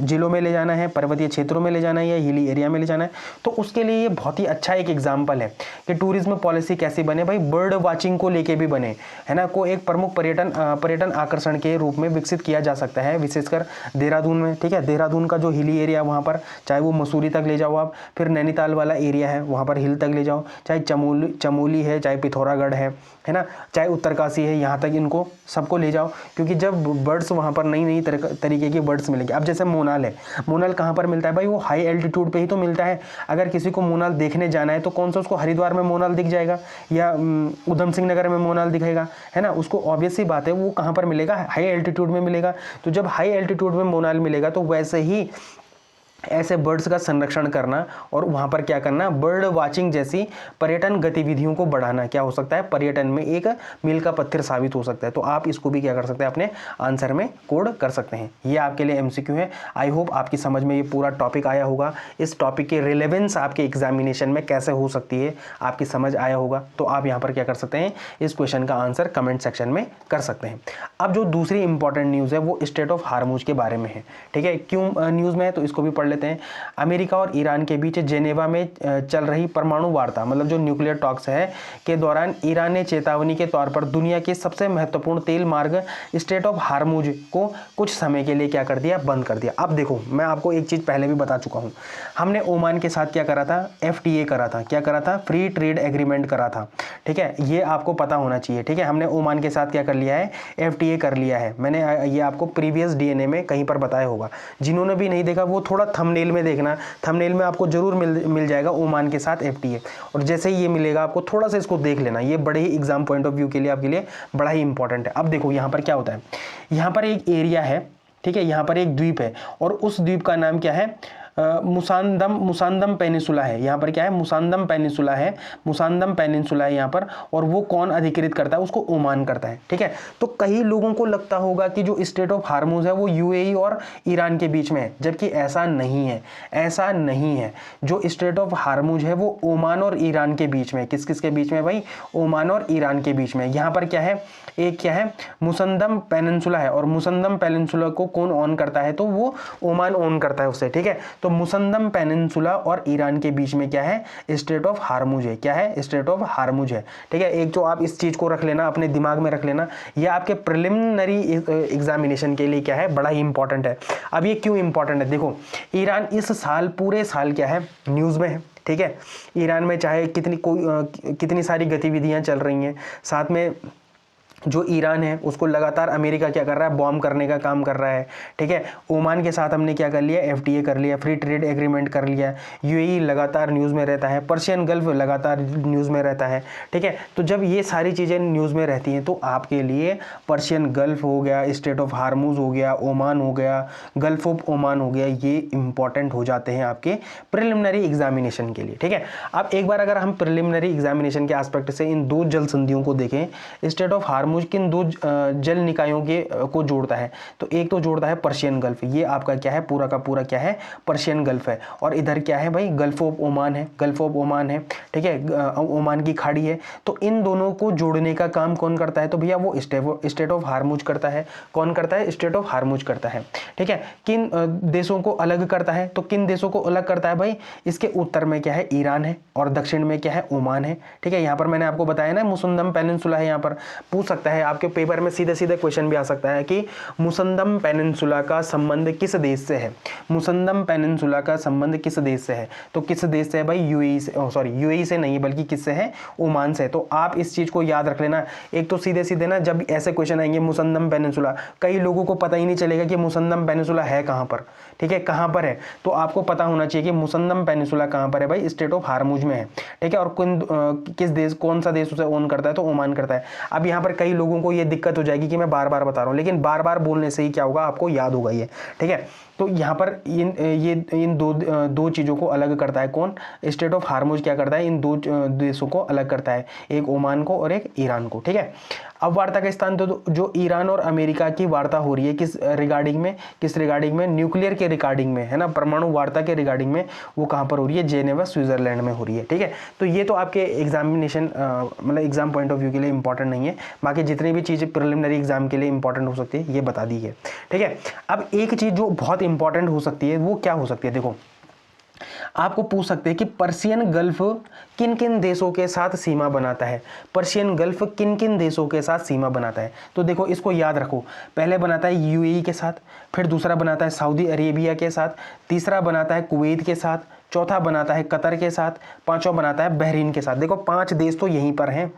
जिलों में ले जाना है, पर्वतीय क्षेत्रों में ले जाना है या हिली एरिया में ले जाना है। तो उसके लिए ये बहुत ही अच्छा एक एग्जाम्पल है कि टूरिज्म पॉलिसी कैसी बने भाई, बर्ड वाचिंग को लेके भी बने, है ना, को एक प्रमुख पर्यटन आकर्षण के रूप में विकसित किया जा सकता है, विशेषकर देहरादून में। ठीक है, देहरादून का जो हिली एरिया वहाँ पर, चाहे वो मसूरी तक ले जाओ आप, फिर नैनीताल वाला एरिया है वहाँ पर हिल तक ले जाओ, चाहे चमोली है, चाहे पिथौरागढ़ है ना, चाहे उत्तरकाशी है, यहाँ तक इनको सबको ले जाओ। क्योंकि जब बर्ड्स वहाँ पर नई तरीके की बर्ड्स मिलेंगे। अब जैसे मोनाल है, मोनाल कहाँ पर मिलता है भाई, वो हाई एल्टीट्यूड पे ही तो मिलता है। अगर किसी को मोनाल देखने जाना है तो कौन सा उसको हरिद्वार में मोनाल दिख जाएगा या उधम सिंह नगर में मोनाल दिखेगा, है ना, उसको ऑब्वियस सी बात है वो कहाँ पर मिलेगा, हाई एल्टीट्यूड में मिलेगा। तो जब हाई एल्टीट्यूड में मोनाल मिलेगा तो वैसे ही ऐसे बर्ड्स का संरक्षण करना और वहाँ पर क्या करना, बर्ड वाचिंग जैसी पर्यटन गतिविधियों को बढ़ाना क्या हो सकता है, पर्यटन में एक मील का पत्थर साबित हो सकता है। तो आप इसको भी क्या कर सकते हैं, अपने आंसर में कोड कर सकते हैं। ये आपके लिए एमसीक्यू है। आई होप आपकी समझ में ये पूरा टॉपिक आया होगा, इस टॉपिक की रिलेवेंस आपके एग्जामिनेशन में कैसे हो सकती है आपकी समझ आया होगा। तो आप यहाँ पर क्या कर सकते हैं, इस क्वेश्चन का आंसर कमेंट सेक्शन में कर सकते हैं। अब जो दूसरी इंपॉर्टेंट न्यूज़ है वो स्टेट ऑफ हार्मूज के बारे में है। ठीक है, क्यों न्यूज़ में है तो इसको भी पढ़ लेते हैं। अमेरिका और ईरान के बीच जेनेवा में चल रही परमाणु वार्ता, मतलब जो न्यूक्लियर टॉक्स है के दौरान ईरान ने चेतावनी के तौर पर दुनिया के सबसे महत्वपूर्ण तेल मार्ग स्टेट ऑफ हार्मूज को कुछ समय के लिए क्या कर दिया, बंद कर दिया। अब देखो, मैं आपको एक चीज़ पहले भी बता चुका हूँ, हमने ओमान के साथ क्या करा था, FTA करा था। क्या करा था, फ्री ट्रेड एग्रीमेंट करा था। ठीक है, ये आपको पता होना चाहिए। ठीक है, हमने ओमान के साथ क्या कर लिया है, FTA कर लिया है। मैंने ये आपको प्रीवियस DNA में कहीं पर बताया होगा। जिन्होंने भी नहीं देखा वो थोड़ा थंबनेल में देखना, थंबनेल में आपको जरूर मिल जाएगा ओमान के साथ FTA। और जैसे ही ये मिलेगा आपको थोड़ा सा इसको देख लेना, ये बड़े ही एग्जाम पॉइंट ऑफ व्यू के लिए आपके लिए बड़ा ही इंपॉर्टेंट है। अब देखो यहाँ पर क्या होता है, यहाँ पर एक एरिया है, ठीक है, यहाँ पर एक द्वीप है और उस द्वीप का नाम क्या है, मुसांदम पेनिनसुला है, यहाँ पर क्या है, मुसांदम पेनिनसुला है, मुसांदम पेनिनसुला है यहाँ पर, और वो कौन अधिकृत करता है, उसको ओमान करता है। ठीक है, तो कई लोगों को लगता होगा कि जो स्टेट ऑफ हार्मूज है वो यूएई और ईरान के बीच में है, जबकि ऐसा नहीं है, ऐसा नहीं है। जो स्टेट ऑफ हार्मूज है वो ओमान और ईरान के बीच में, किस किस के बीच में भाई, ओमान और ईरान के बीच में। यहाँ पर क्या है, एक क्या है, मुसंदम पेनिनसुला है, और मुसंदम पेनिनसुला को कौन ऑन करता है, तो वो ओमान ऑन करता है उससे। ठीक है, तो मुसंदम पेनिनसुला और ईरान के बीच में क्या है, स्टेट ऑफ हार्मूज है। क्या है, स्टेट ऑफ हार्मूज है। ठीक है, एक जो आप इस चीज को रख लेना, अपने दिमाग में रख लेना, यह आपके प्रिलिमिनरी एग्जामिनेशन के लिए क्या है, बड़ा ही इंपॉर्टेंट है। अब ये क्यों इंपॉर्टेंट है, देखो ईरान इस साल पूरे साल क्या है, न्यूज में है। ठीक है, ईरान में चाहे कितनी सारी गतिविधियां चल रही हैं, साथ में जो ईरान है उसको लगातार अमेरिका क्या कर रहा है, बॉम्ब करने का काम कर रहा है। ठीक है, ओमान के साथ हमने क्या कर लिया, एफटीए कर लिया, फ्री ट्रेड एग्रीमेंट कर लिया, यूएई लगातार न्यूज़ में रहता है, पर्शियन गल्फ लगातार न्यूज़ में रहता है। ठीक है, तो जब ये सारी चीज़ें न्यूज़ में रहती हैं तो आपके लिए पर्शियन गल्फ हो गया, स्टेट ऑफ हार्मूज हो गया, ओमान हो गया, गल्फ ऑफ ओमान हो गया, ये इंपॉर्टेंट हो जाते हैं आपके प्रिलिमिनरी एग्जामिनेशन के लिए। ठीक है, अब एक बार अगर हम प्रिलिमिनरी एग्जामिनेशन के एस्पेक्ट से इन दो जल संधियों को देखें, स्टेट ऑफ हार्मूज किन दो जल निकायों के को जोड़ता है, तो एक तो जोड़ता है पर्शियन गल्फ, ये आपका क्या है, पूरा का पूरा क्या है, पर्शियन गल्फ है, और इधर क्या है भाई, गल्फ ऑफ ओमान है, गल्फ ऑफ ओमान है। ठीक है, ओमान की खाड़ी है, तो इन दोनों को जोड़ने का काम कौन करता है, तो भैया वो स्टेट ऑफ हार्मूज करता है। कौन करता है, स्टेट ऑफ हार्मूज करता है। ठीक है, किन देशों को अलग करता है, तो किन देशों को अलग करता है भाई, इसके उत्तर में क्या है, ईरान है, और दक्षिण में क्या है, ओमान है। ठीक है, यहाँ पर मैंने आपको बताया ना, मुसंदम पेनिनसुला है, यहाँ पर पूछ सकता है आपके पेपर में, सीधे सीधे क्वेश्चन भी आ सकता है कि मुसंदम पेनिनसुला का संबंध किस देश से है, मुसंदम पेनिनसुला का संबंध किस देश से है, तो किस देश से है भाई, यूएई से, सॉरी यूएई से नहीं बल्कि किससे है, ओमान से। तो आप इस चीज को याद रख लेना। एक तो सीधे सीधे ना जब ऐसे क्वेश्चन आएंगे मुसंदम पेनिनसुला, कई लोगों को पता ही नहीं चलेगा कि मुसंदम पेनिनसुला है कहां पर। ठीक है, कहां पर है, तो आपको पता होना चाहिए कि मुसंदम पेनिनसुला कहां पर है भाई, स्टेट ऑफ हार्मूज में है। ठीक है, और किस देश, कौन सा देश उसे ओन करता है, तो ओमान करता है। अब यहाँ पर कई लोगों को ये दिक्कत हो जाएगी कि मैं बार बार बता रहा हूँ, लेकिन बार बार बोलने से ही क्या होगा, आपको याद होगा ये। ठीक है, तो यहाँ पर इन दो चीज़ों को अलग करता है कौन, स्टेट ऑफ हार्मूज क्या करता है, इन दो देशों को अलग करता है, एक ओमान को और एक ईरान को। ठीक है, अब वार्ता का स्थान, तो जो ईरान और अमेरिका की वार्ता हो रही है किस रिगार्डिंग में, न्यूक्लियर के रिगार्डिंग में है ना, परमाणु वार्ता के रिगार्डिंग में, वो कहाँ पर हो रही है, जेनेवा स्विट्जरलैंड में हो रही है। ठीक है, तो ये तो आपके एग्जामिनेशन मतलब एग्जाम पॉइंट ऑफ व्यू के लिए इंपॉर्टेंट नहीं है, बाकी जितनी भी चीज़ें प्रिलिमिनरी एग्जाम के लिए इंपॉर्टेंट हो सकती है ये बता दी है। ठीक है, अब एक चीज़ जो बहुत इंपॉर्टेंट हो सकती है वो क्या हो सकती है, देखो आपको पूछ सकते हैं कि पर्शियन गल्फ किन किन देशों के साथ सीमा बनाता है, पर्शियन गल्फ किन किन देशों के साथ सीमा बनाता है, तो देखो इसको याद रखो, पहले बनाता है यूएई के साथ, फिर दूसरा बनाता है सऊदी अरेबिया के साथ, तीसरा बनाता है कुवैत के साथ, चौथा बनाता है कतर के साथ, पांचवा बनाता है बहरीन के साथ। देखो 5 देश तो यहीं पर हैं,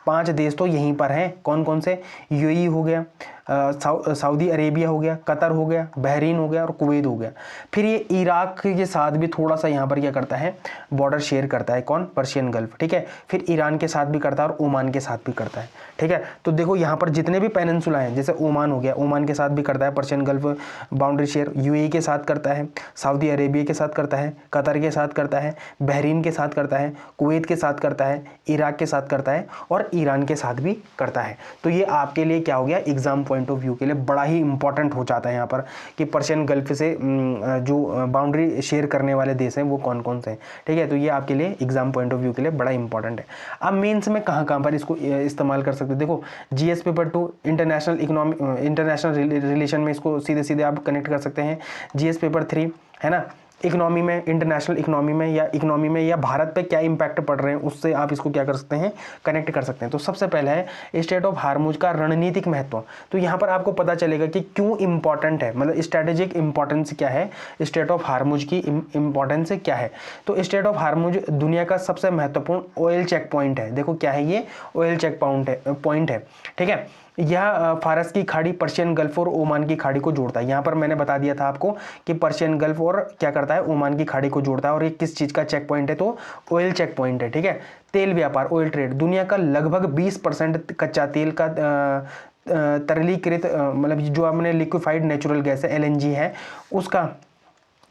5 देश तो यहीं पर हैं, कौन कौन से, यूएई हो गया, सऊदी अरेबिया हो गया, कतर हो गया, बहरीन हो गया और कुवैत हो गया। फिर ये इराक के साथ भी थोड़ा सा यहाँ पर क्या करता है, बॉर्डर शेयर करता है, कौन, पर्शियन गल्फ। ठीक है, फिर ईरान के साथ भी करता है और ओमान के साथ भी करता है। ठीक है, तो देखो यहाँ पर जितने भी पेनिनसुला हैं, जैसे ओमान हो गया, ओमान के साथ भी करता है Persian gulf boundary share, UAE के साथ करता है, सऊदी अरेबिया के साथ करता है, कतर के साथ करता है, बहरीन के साथ करता है, कुवैत के साथ करता है, इराक के साथ करता है और ईरान के साथ भी करता है। तो ये आपके लिए क्या हो गया, एग्जाम पॉइंट ऑफ व्यू के लिए बड़ा ही इंपॉर्टेंट हो जाता है यहाँ पर कि पर्शियन गल्फ से जो बाउंड्री शेयर करने वाले देश हैं वो कौन कौन से हैं। ठीक है, तो ये आपके लिए एग्जाम पॉइंट ऑफ व्यू के लिए बड़ा इंपॉर्टेंट है। अब मेंस में कहाँ पर इसको इस्तेमाल कर सकते हैं, देखो जीएस पेपर 2 इंटरनेशनल रिलेशन में इसको सीधे सीधे आप कनेक्ट कर सकते हैं। जीएस पेपर 3 है ना, इकोनॉमी में, इंटरनेशनल इकोनॉमी में या भारत पे क्या इंपैक्ट पड़ रहे हैं उससे आप इसको क्या कर सकते हैं, कनेक्ट कर सकते हैं। तो सबसे पहले है स्टेट ऑफ हार्मूज का रणनीतिक महत्व। तो यहाँ पर आपको पता चलेगा कि क्यों इंपॉर्टेंट है, मतलब स्ट्रेटेजिक इंपॉर्टेंस क्या है, स्टेट ऑफ हार्मूज की इंपॉर्टेंस क्या है। तो स्टेट ऑफ हार्मूज दुनिया का सबसे महत्वपूर्ण ऑयल चेक पॉइंट है। देखो क्या है ये, ऑयल चेक पॉइंट है। ठीक है, यह फारस की खाड़ी, पर्शियन गल्फ और ओमान की खाड़ी को जोड़ता है। यहाँ पर मैंने बता दिया था आपको कि पर्शियन गल्फ और क्या करता है, ओमान की खाड़ी को जोड़ता है। और ये किस चीज़ का चेक पॉइंट है, तो ऑयल चेक पॉइंट है। ठीक है, तेल व्यापार, ऑयल ट्रेड, दुनिया का लगभग 20% कच्चा तेल का तरलीकृत मतलब जो हमने लिक्विफाइड नेचुरल गैस है, LNG है, उसका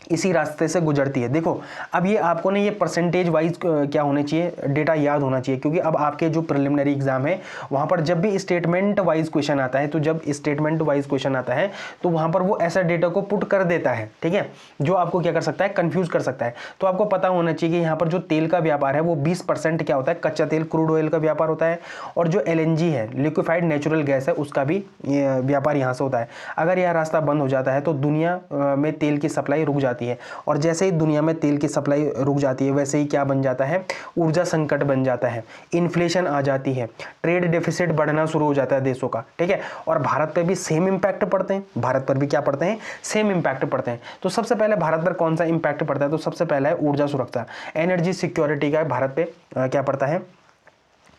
इसी रास्ते से गुजरती है। देखो अब ये आपको ना ये परसेंटेज वाइज क्या होना चाहिए, डेटा याद होना चाहिए, क्योंकि अब आपके जो प्रिलिमिनरी एग्जाम है वहाँ पर जब भी स्टेटमेंट वाइज क्वेश्चन आता है, तो जब स्टेटमेंट वाइज क्वेश्चन आता है तो वहाँ पर वो ऐसा डेटा को पुट कर देता है, ठीक है, जो आपको क्या कर सकता है, कंफ्यूज कर सकता है। तो आपको पता होना चाहिए कि यहाँ पर जो तेल का व्यापार है वो 20% क्या होता है, कच्चा तेल क्रूड ऑयल का व्यापार होता है, और जो LNG है लिक्विफाइड नेचुरल गैस है उसका भी व्यापार यहाँ से होता है। अगर यह रास्ता बंद हो जाता है तो दुनिया में तेल की सप्लाई रुक जाती है, और जैसे ही दुनिया में तेल की सप्लाई रुक जाती है वैसे ही क्या बन जाता है, ऊर्जा संकट बन जाता है, इन्फ्लेशन आ जाती है, ट्रेड डेफिसिट बढ़ना शुरू हो जाता है देशों का, ठीक है। और भारत पर भी सेम इंपैक्ट पड़ते हैं, भारत पर भी क्या पड़ते हैं, सेम इंपैक्ट पड़ते हैं। तो सबसे पहले भारत पर कौन सा इंपैक्ट पड़ता है, तो सबसे पहला है ऊर्जा सुरक्षा, एनर्जी सिक्योरिटी का भारत पे क्या पड़ता है,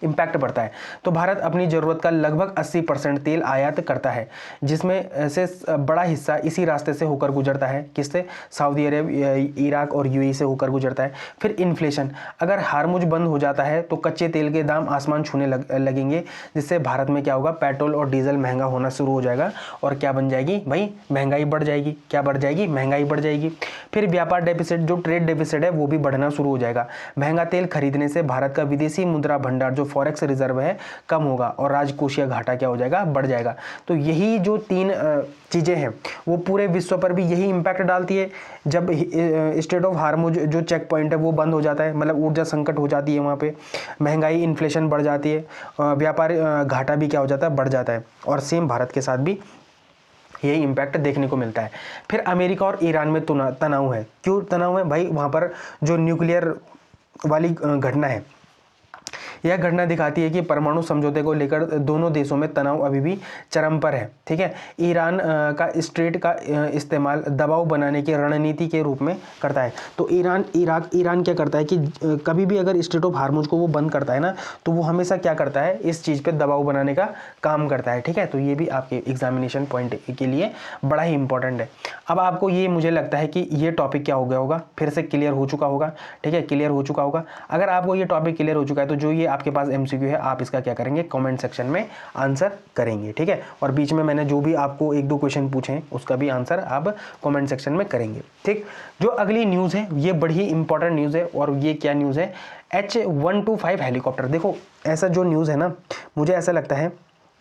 इम्पैक्ट पड़ता है। तो भारत अपनी ज़रूरत का लगभग 80% तेल आयात करता है, जिसमें से बड़ा हिस्सा इसी रास्ते से होकर गुजरता है, किससे, सऊदी अरब, इराक और UAE से होकर गुजरता है। फिर इन्फ्लेशन, अगर हार्मुज बंद हो जाता है तो कच्चे तेल के दाम आसमान छूने लगेंगे, जिससे भारत में क्या होगा, पेट्रोल और डीजल महंगा होना शुरू हो जाएगा, और क्या बन जाएगी भाई, महंगाई बढ़ जाएगी। क्या बढ़ जाएगी, महंगाई बढ़ जाएगी। फिर व्यापार डेफिसिट, जो ट्रेड डेफिसिट है वो भी बढ़ना शुरू हो जाएगा। महंगा तेल खरीदने से भारत का विदेशी मुद्रा भंडार जो फॉरेक्स रिजर्व है कम होगा, और राजकोषीय घाटा क्या हो जाएगा, बढ़ जाएगा। तो यही जो 3 चीज़ें हैं वो पूरे विश्व पर भी यही इंपैक्ट डालती है। जब स्टेट ऑफ हार्मुज जो चेक पॉइंट है वो बंद हो जाता है, मतलब ऊर्जा संकट हो जाती है वहाँ पे, महंगाई, इन्फ्लेशन बढ़ जाती है, व्यापार घाटा भी क्या हो जाता है, बढ़ जाता है। और सेम भारत के साथ भी यही इंपैक्ट देखने को मिलता है। फिर अमेरिका और ईरान में तनाव है। क्यों तनाव है भाई, वहाँ पर जो न्यूक्लियर वाली घटना है, यह घटना दिखाती है कि परमाणु समझौते को लेकर दोनों देशों में तनाव अभी भी चरम पर है, ठीक है। ईरान का स्ट्रेट का इस्तेमाल दबाव बनाने की रणनीति के रूप में करता है। तो ईरान क्या करता है कि कभी भी अगर स्ट्रेट ऑफ हार्मुज को वो बंद करता है ना, तो वो हमेशा क्या करता है, इस चीज़ पे दबाव बनाने का काम करता है, ठीक है। तो ये भी आपके एग्जामिनेशन पॉइंट के लिए बड़ा ही इंपॉर्टेंट है। अब आपको ये, मुझे लगता है कि ये टॉपिक क्या हो गया होगा, फिर से क्लियर हो चुका होगा, ठीक है, क्लियर हो चुका होगा। अगर आपको ये टॉपिक क्लियर हो चुका है तो जो ये आपके पास MCQ है आप इसका क्या करेंगे, कमेंट सेक्शन में आंसर करेंगे, ठीक है। और बीच में मैंने जो भी आपको 1-2 क्वेश्चन पूछे हैं उसका भी आंसर आप कमेंट सेक्शन में करेंगे, ठीक। जो अगली न्यूज़ है ये बड़ी ही इंपॉर्टेंट न्यूज़ है, और ये क्या न्यूज़ है, H125 हेलीकॉप्टर। देखो ऐसा जो न्यूज़ है ना, मुझे ऐसा लगता है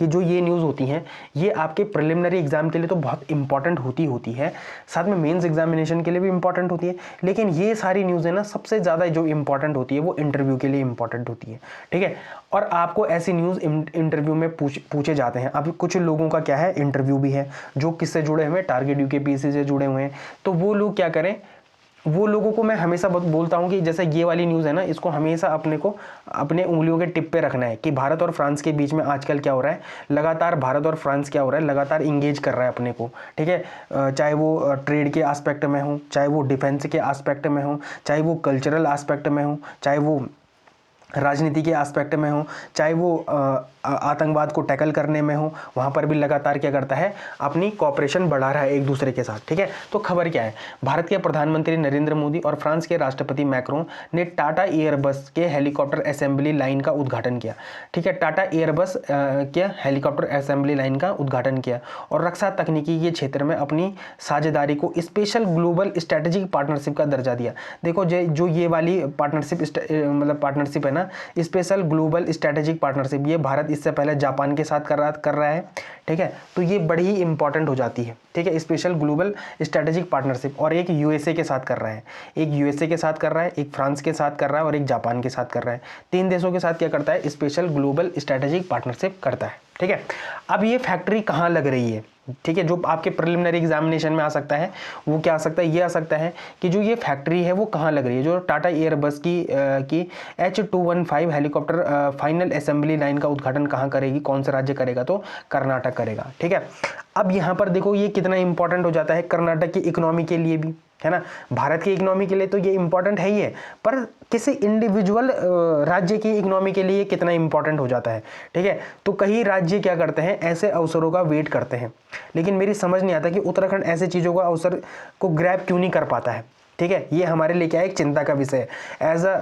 कि जो ये न्यूज़ होती हैं ये आपके प्रिलिमिनरी एग्जाम के लिए तो बहुत इंपॉर्टेंट होती है, साथ में मेंस एग्जामिनेशन के लिए भी इंपॉर्टेंट होती है, लेकिन ये सारी न्यूज़ है ना सबसे ज़्यादा जो इंपॉर्टेंट होती है वो इंटरव्यू के लिए इंपॉर्टेंट होती है, ठीक है। और आपको ऐसी न्यूज़ इंटरव्यू में पूछे जाते हैं। अब कुछ लोगों का क्या है, इंटरव्यू भी है जो किससे जुड़े हुए हैं, टारगेट UPSC से जुड़े हुए हैं, तो वो लोग क्या करें, वो लोगों को मैं हमेशा बोलता हूँ कि जैसे ये वाली न्यूज़ है ना, इसको हमेशा अपने उंगलियों के टिप पे रखना है कि भारत और फ्रांस के बीच में आजकल क्या हो रहा है, लगातार भारत और फ्रांस क्या हो रहा है, लगातार इंगेज कर रहा है अपने को, ठीक है। चाहे वो ट्रेड के एस्पेक्ट में हो, चाहे वो डिफेंस के एस्पेक्ट में हो, चाहे वो कल्चरल एस्पेक्ट में हो, चाहे वो राजनीति के एस्पेक्ट में हो, चाहे वो आतंकवाद को टैकल करने में हो, वहाँ पर भी लगातार क्या करता है, अपनी कॉपरेशन बढ़ा रहा है एक दूसरे के साथ, ठीक है। तो खबर क्या है, भारत के प्रधानमंत्री नरेंद्र मोदी और फ्रांस के राष्ट्रपति मैक्रोन ने टाटा एयरबस के हेलीकॉप्टर असेंबली लाइन का उद्घाटन किया, ठीक है। टाटा एयरबस के हेलीकॉप्टर असेंबली लाइन का उद्घाटन किया और रक्षा तकनीकी के क्षेत्र में अपनी साझेदारी को स्पेशल ग्लोबल स्ट्रेटेजिक पार्टनरशिप का दर्जा दिया। देखो जो ये वाली पार्टनरशिप है ना, स्पेशल ग्लोबल स्ट्रेटेजिक पार्टनरशिप, ये भारत इससे पहले जापान के साथ कर रहा है, ठीक है। तो ये बड़ी ही इंपॉर्टेंट हो जाती है, ठीक है, स्पेशल ग्लोबल स्ट्रेटेजिक पार्टनरशिप। और एक USA के साथ कर रहा है, एक USA के साथ कर रहा है, एक फ्रांस के साथ कर रहा है और एक जापान के साथ कर रहा है। 3 देशों के साथ क्या करता है, स्पेशल ग्लोबल स्ट्रेटेजिक पार्टनरशिप करता है, ठीक है। अब ये फैक्ट्री कहाँ लग रही है, ठीक है, जो आपके प्रिलिमिनरी एग्जामिनेशन में आ सकता है, वो क्या आ सकता है, ये आ सकता है कि जो ये फैक्ट्री है वो कहाँ लग रही है। जो टाटा एयरबस की H215 helicopter final assembly line का उद्घाटन कहाँ करेगी, कौन सा राज्य करेगा, तो कर्नाटक करेगा, ठीक है। अब यहाँ पर देखो ये कितना इंपॉर्टेंट हो जाता है कर्नाटक की इकोनॉमी के लिए भी, है ना। भारत की इकोनॉमी के लिए तो ये इंपॉर्टेंट है ही है, पर किसी इंडिविजुअल राज्य की इकोनॉमी के लिए कितना इंपॉर्टेंट हो जाता है, ठीक है। तो कई राज्य क्या करते हैं, ऐसे अवसरों का वेट करते हैं, लेकिन मेरी समझ नहीं आता कि उत्तराखंड ऐसे चीज़ों का अवसर को ग्रैब क्यों नहीं कर पाता है। ठीक है, ये हमारे लिए क्या है, एक चिंता का विषय है। एज अ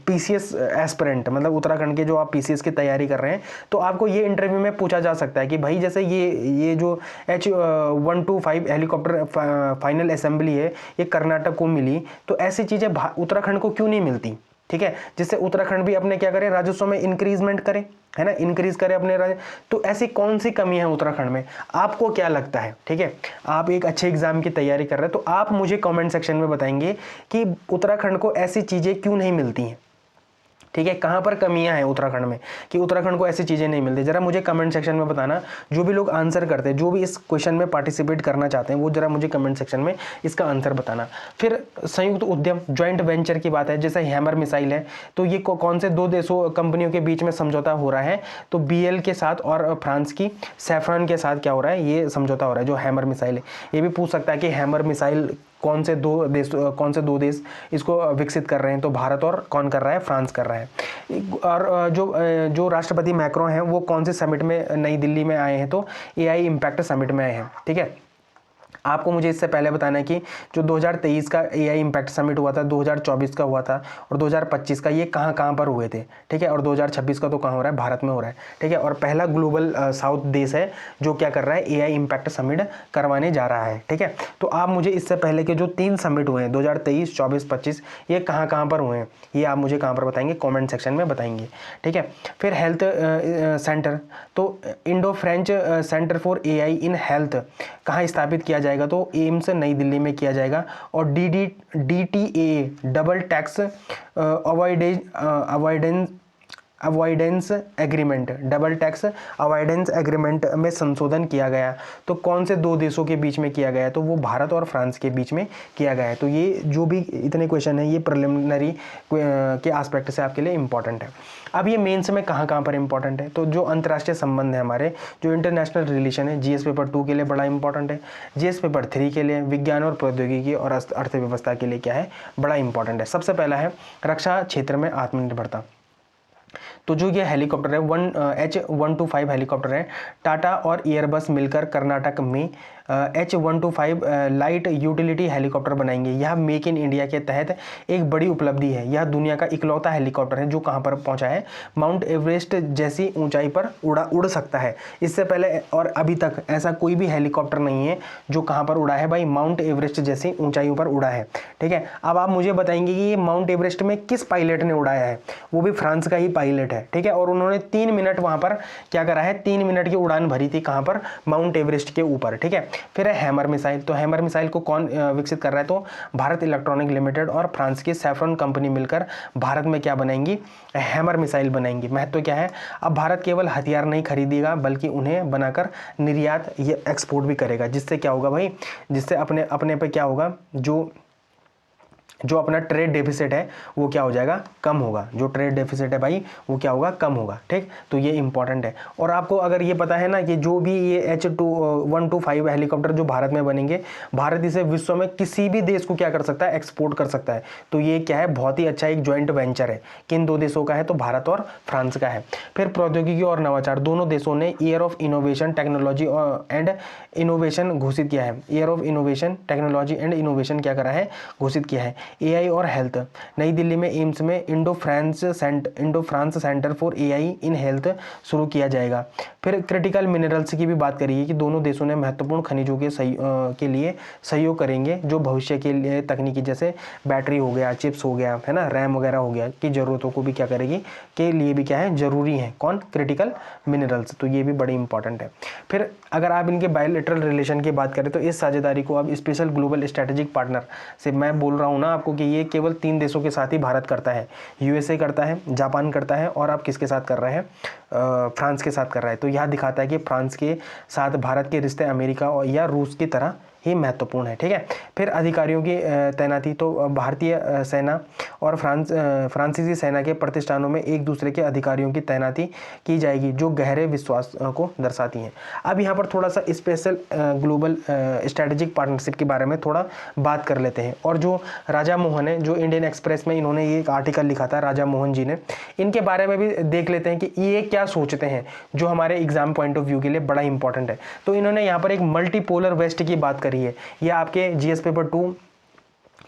पीसीएस एस्पिरेंट, मतलब उत्तराखंड के जो आप पीसीएस की तैयारी कर रहे हैं, तो आपको ये इंटरव्यू में पूछा जा सकता है कि भाई जैसे ये जो H125 हेलीकॉप्टर फाइनल असेंबली है, ये कर्नाटक को मिली, तो ऐसी चीज़ें उत्तराखंड को क्यों नहीं मिलती, ठीक है, जिससे उत्तराखंड भी अपने क्या करे, राजस्व में इंक्रीजमेंट करे, है ना, इंक्रीज करे अपने तो ऐसी कौन सी कमी है उत्तराखंड में, आपको क्या लगता है, ठीक है। आप एक अच्छे एग्जाम की तैयारी कर रहे हैं, तो आप मुझे कमेंट सेक्शन में बताएंगे कि उत्तराखंड को ऐसी चीजें क्यों नहीं मिलती हैं, ठीक है, कहां पर कमियां हैं उत्तराखंड में कि उत्तराखंड को ऐसी चीजें नहीं मिलती, जरा मुझे कमेंट सेक्शन में बताना। जो भी लोग आंसर करते हैं, जो भी इस क्वेश्चन में पार्टिसिपेट करना चाहते हैं, वो जरा मुझे कमेंट सेक्शन में इसका आंसर बताना। फिर संयुक्त उद्यम, ज्वाइंट वेंचर की बात है, जैसे हैमर मिसाइल है, तो ये कौन से दो देशों कंपनियों के बीच में समझौता हो रहा है, तो BL के साथ और फ्रांस की सैफरन के साथ क्या हो रहा है, ये समझौता हो रहा है जो हैमर मिसाइल है। ये भी पूछ सकता है कि हैमर मिसाइल कौन से दो देश इसको विकसित कर रहे हैं, तो भारत और कौन कर रहा है, फ्रांस कर रहा है। और जो राष्ट्रपति मैक्रो हैं, वो कौन से समिट में नई दिल्ली में आए हैं, तो AI इम्पैक्ट समिट में आए हैं, ठीक है। आपको मुझे इससे पहले बताना है कि जो 2023 का AI इम्पैक्ट समिट हुआ था, 2024 का हुआ था और 2025 का, ये कहाँ पर हुए थे, ठीक है, और 2026 का तो कहाँ हो रहा है, भारत में हो रहा है, ठीक है। और पहला ग्लोबल साउथ देश है जो क्या कर रहा है, AI इम्पैक्ट समिट करवाने जा रहा है, ठीक है। तो आप मुझे इससे पहले के जो 3 समिट हुए हैं 2023, 24, 25, ये कहाँ पर हुए हैं, ये आप मुझे कहाँ पर बताएंगे, कॉमेंट सेक्शन में बताएंगे, ठीक है। फिर हेल्थ सेंटर, तो Indo French centre for AI in health कहाँ स्थापित किया जाएगा, तो एम्स नई दिल्ली में किया जाएगा। और DTA double tax avoidance agreement, double tax avoidance agreement में संशोधन किया गया, तो कौन से दो देशों के बीच में किया गया, तो वो भारत और फ्रांस के बीच में किया गया है। तो ये जो भी इतने क्वेश्चन है, ये प्रिलिमिनरी के एस्पेक्ट से आपके लिए इंपॉर्टेंट है। अब ये मेंस में कहाँ पर इंपॉर्टेंट है, तो जो अंतर्राष्ट्रीय संबंध है हमारे, जो इंटरनेशनल रिलेशन है, GS पेपर 2 के लिए बड़ा इंपॉर्टेंट है, GS पेपर 3 के लिए विज्ञान और प्रौद्योगिकी और अर्थव्यवस्था के लिए क्या है, बड़ा इंपॉर्टेंट है। सबसे पहला है रक्षा क्षेत्र में आत्मनिर्भरता। तो जो ये हेलीकॉप्टर है H125 हेलीकॉप्टर है, टाटा और एयरबस मिलकर कर्नाटक में H125 लाइट यूटिलिटी हेलीकॉप्टर बनाएंगे। यह मेक इन इंडिया के तहत एक बड़ी उपलब्धि है। यह दुनिया का इकलौता हेलीकॉप्टर है जो कहां पर पहुंचा है, माउंट एवरेस्ट जैसी ऊंचाई पर उड़ सकता है। इससे पहले और अभी तक ऐसा कोई भी हेलीकॉप्टर नहीं है जो कहां पर उड़ा है भाई, माउंट एवरेस्ट जैसी ऊंचाइयों पर उड़ा है, ठीक है। अब आप मुझे बताएंगे कि ये माउंट एवरेस्ट में किस पायलट ने उड़ाया है, वो भी फ्रांस का ही पायलट है, ठीक है। और उन्होंने 3 मिनट वहां पर क्या करा है, 3 मिनट की उड़ान भरी थी, कहां पर, माउंट एवरेस्ट के ऊपर, ठीक है। फिर है हैमर मिसाइल, तो हैमर मिसाइल को कौन विकसित कर रहा है, तो भारत इलेक्ट्रॉनिक लिमिटेड और फ्रांस की सैफरन कंपनी मिलकर भारत में क्या बनाएंगी, हैमर मिसाइल बनाएंगी। महत्व क्या है, अब भारत केवल हथियार नहीं खरीदेगा बल्कि उन्हें बनाकर निर्यात, ये एक्सपोर्ट भी करेगा, जिससे क्या होगा भाई, जिससे अपने पे क्या होगा, जो अपना ट्रेड डेफिसिट है वो क्या हो जाएगा, कम होगा। जो ट्रेड डेफिसिट है भाई वो क्या होगा, कम होगा, ठीक। तो ये इंपॉर्टेंट है। और आपको अगर ये पता है ना कि जो भी ये H125 हेलीकॉप्टर जो भारत में बनेंगे, भारत इसे विश्व में किसी भी देश को क्या कर सकता है, एक्सपोर्ट कर सकता है। तो ये क्या है, बहुत ही अच्छा एक ज्वाइंट वेंचर है। किन दो देशों का है, तो भारत और फ्रांस का है। फिर प्रौद्योगिकी और नवाचार, दोनों देशों ने year of innovation technology and innovation घोषित किया है। Year of innovation technology and innovation क्या करा है, घोषित किया है। AI और हेल्थ, नई दिल्ली में एम्स में Indo France centre for AI in health शुरू किया जाएगा। फिर क्रिटिकल मिनरल्स की भी बात करिए कि दोनों देशों ने महत्वपूर्ण खनिजों के लिए सहयोग करेंगे, जो भविष्य के लिए तकनीकी जैसे बैटरी हो गया, चिप्स हो गया, है ना, रैम वगैरह हो गया की जरूरतों को भी क्या करेगी, के लिए भी क्या है, जरूरी है। कौन, क्रिटिकल मिनरल्स। तो ये भी बड़ी इंपॉर्टेंट है। फिर अगर आप इनके बायलैटरल रिलेशन की बात करें, तो इस साझेदारी को अब स्पेशल ग्लोबल स्ट्रेटेजिक पार्टनर से, मैं बोल रहा हूँ ना आपको कि ये केवल 3 देशों के साथ ही भारत करता है, USA करता है, जापान करता है, और आप किसके साथ कर रहे हैं, फ्रांस के साथ कर रहा है। तो यह दिखाता है कि फ्रांस के साथ भारत के रिश्ते अमेरिका और या रूस की तरह ही महत्वपूर्ण है, ठीक है। फिर अधिकारियों की तैनाती, तो भारतीय सेना और फ्रांसीसी सेना के प्रतिष्ठानों में एक दूसरे के अधिकारियों की तैनाती की जाएगी, जो गहरे विश्वास को दर्शाती हैं। अब यहाँ पर थोड़ा सा स्पेशल ग्लोबल स्ट्रेटेजिक पार्टनरशिप के बारे में थोड़ा बात कर लेते हैं। और जो राजा मोहन है, जो इंडियन एक्सप्रेस में इन्होंने ये एक आर्टिकल लिखा था, राजा मोहन जी ने, इनके बारे में भी देख लेते हैं कि ये क्या सोचते हैं, जो हमारे एग्जाम पॉइंट ऑफ व्यू के लिए बड़ा इंपॉर्टेंट है। तो इन्होंने यहाँ पर एक मल्टीपोलर वेस्ट की बात करी है। यह आपके GS पेपर 2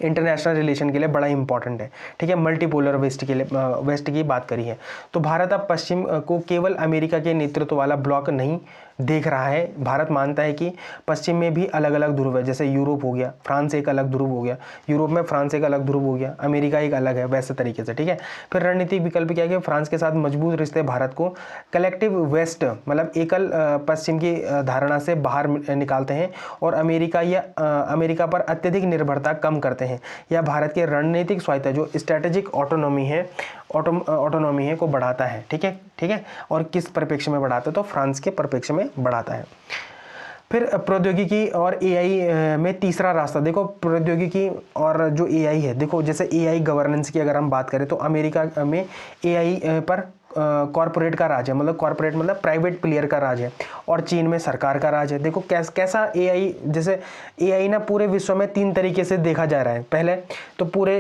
इंटरनेशनल रिलेशन के लिए बड़ा इंपॉर्टेंट है, ठीक है। मल्टीपोलर वेस्ट के लिए वेस्ट की बात करी है। तो भारत अब पश्चिम को केवल अमेरिका के नेतृत्व वाला ब्लॉक नहीं देख रहा है। भारत मानता है कि पश्चिम में भी अलग अलग ध्रुव है, जैसे यूरोप हो गया, फ्रांस एक अलग ध्रुव हो गया, यूरोप में फ्रांस एक अलग ध्रुव हो गया, अमेरिका एक अलग है, वैसे तरीके से, ठीक है। फिर रणनीतिक विकल्प क्या है कि फ्रांस के साथ मजबूत रिश्ते भारत को कलेक्टिव वेस्ट मतलब एकल पश्चिम की धारणा से बाहर निकालते हैं और अमेरिका पर अत्यधिक निर्भरता कम करते हैं, या भारत के रणनीतिक स्वायत्ता जो स्ट्रेटेजिक ऑटोनॉमी है को बढ़ाता है, ठीक है। और किस परिप्रेक्ष्य में बढ़ाता है, तो फ्रांस के परिप्रेक्ष्य में बढ़ाता है। फिर प्रौद्योगिकी और एआई में तीसरा रास्ता, देखो प्रौद्योगिकी और जो एआई है, देखो जैसे एआई गवर्नेंस की अगर हम बात करें तो अमेरिका में एआई पर कॉरपोरेट का राज है, मतलब कॉरपोरेट मतलब प्राइवेट प्लेयर का राज है, और चीन में सरकार का राज है। देखो कैसा एआई, जैसे एआई ना पूरे विश्व में 3 तरीके से देखा जा रहा है। पहले तो पूरे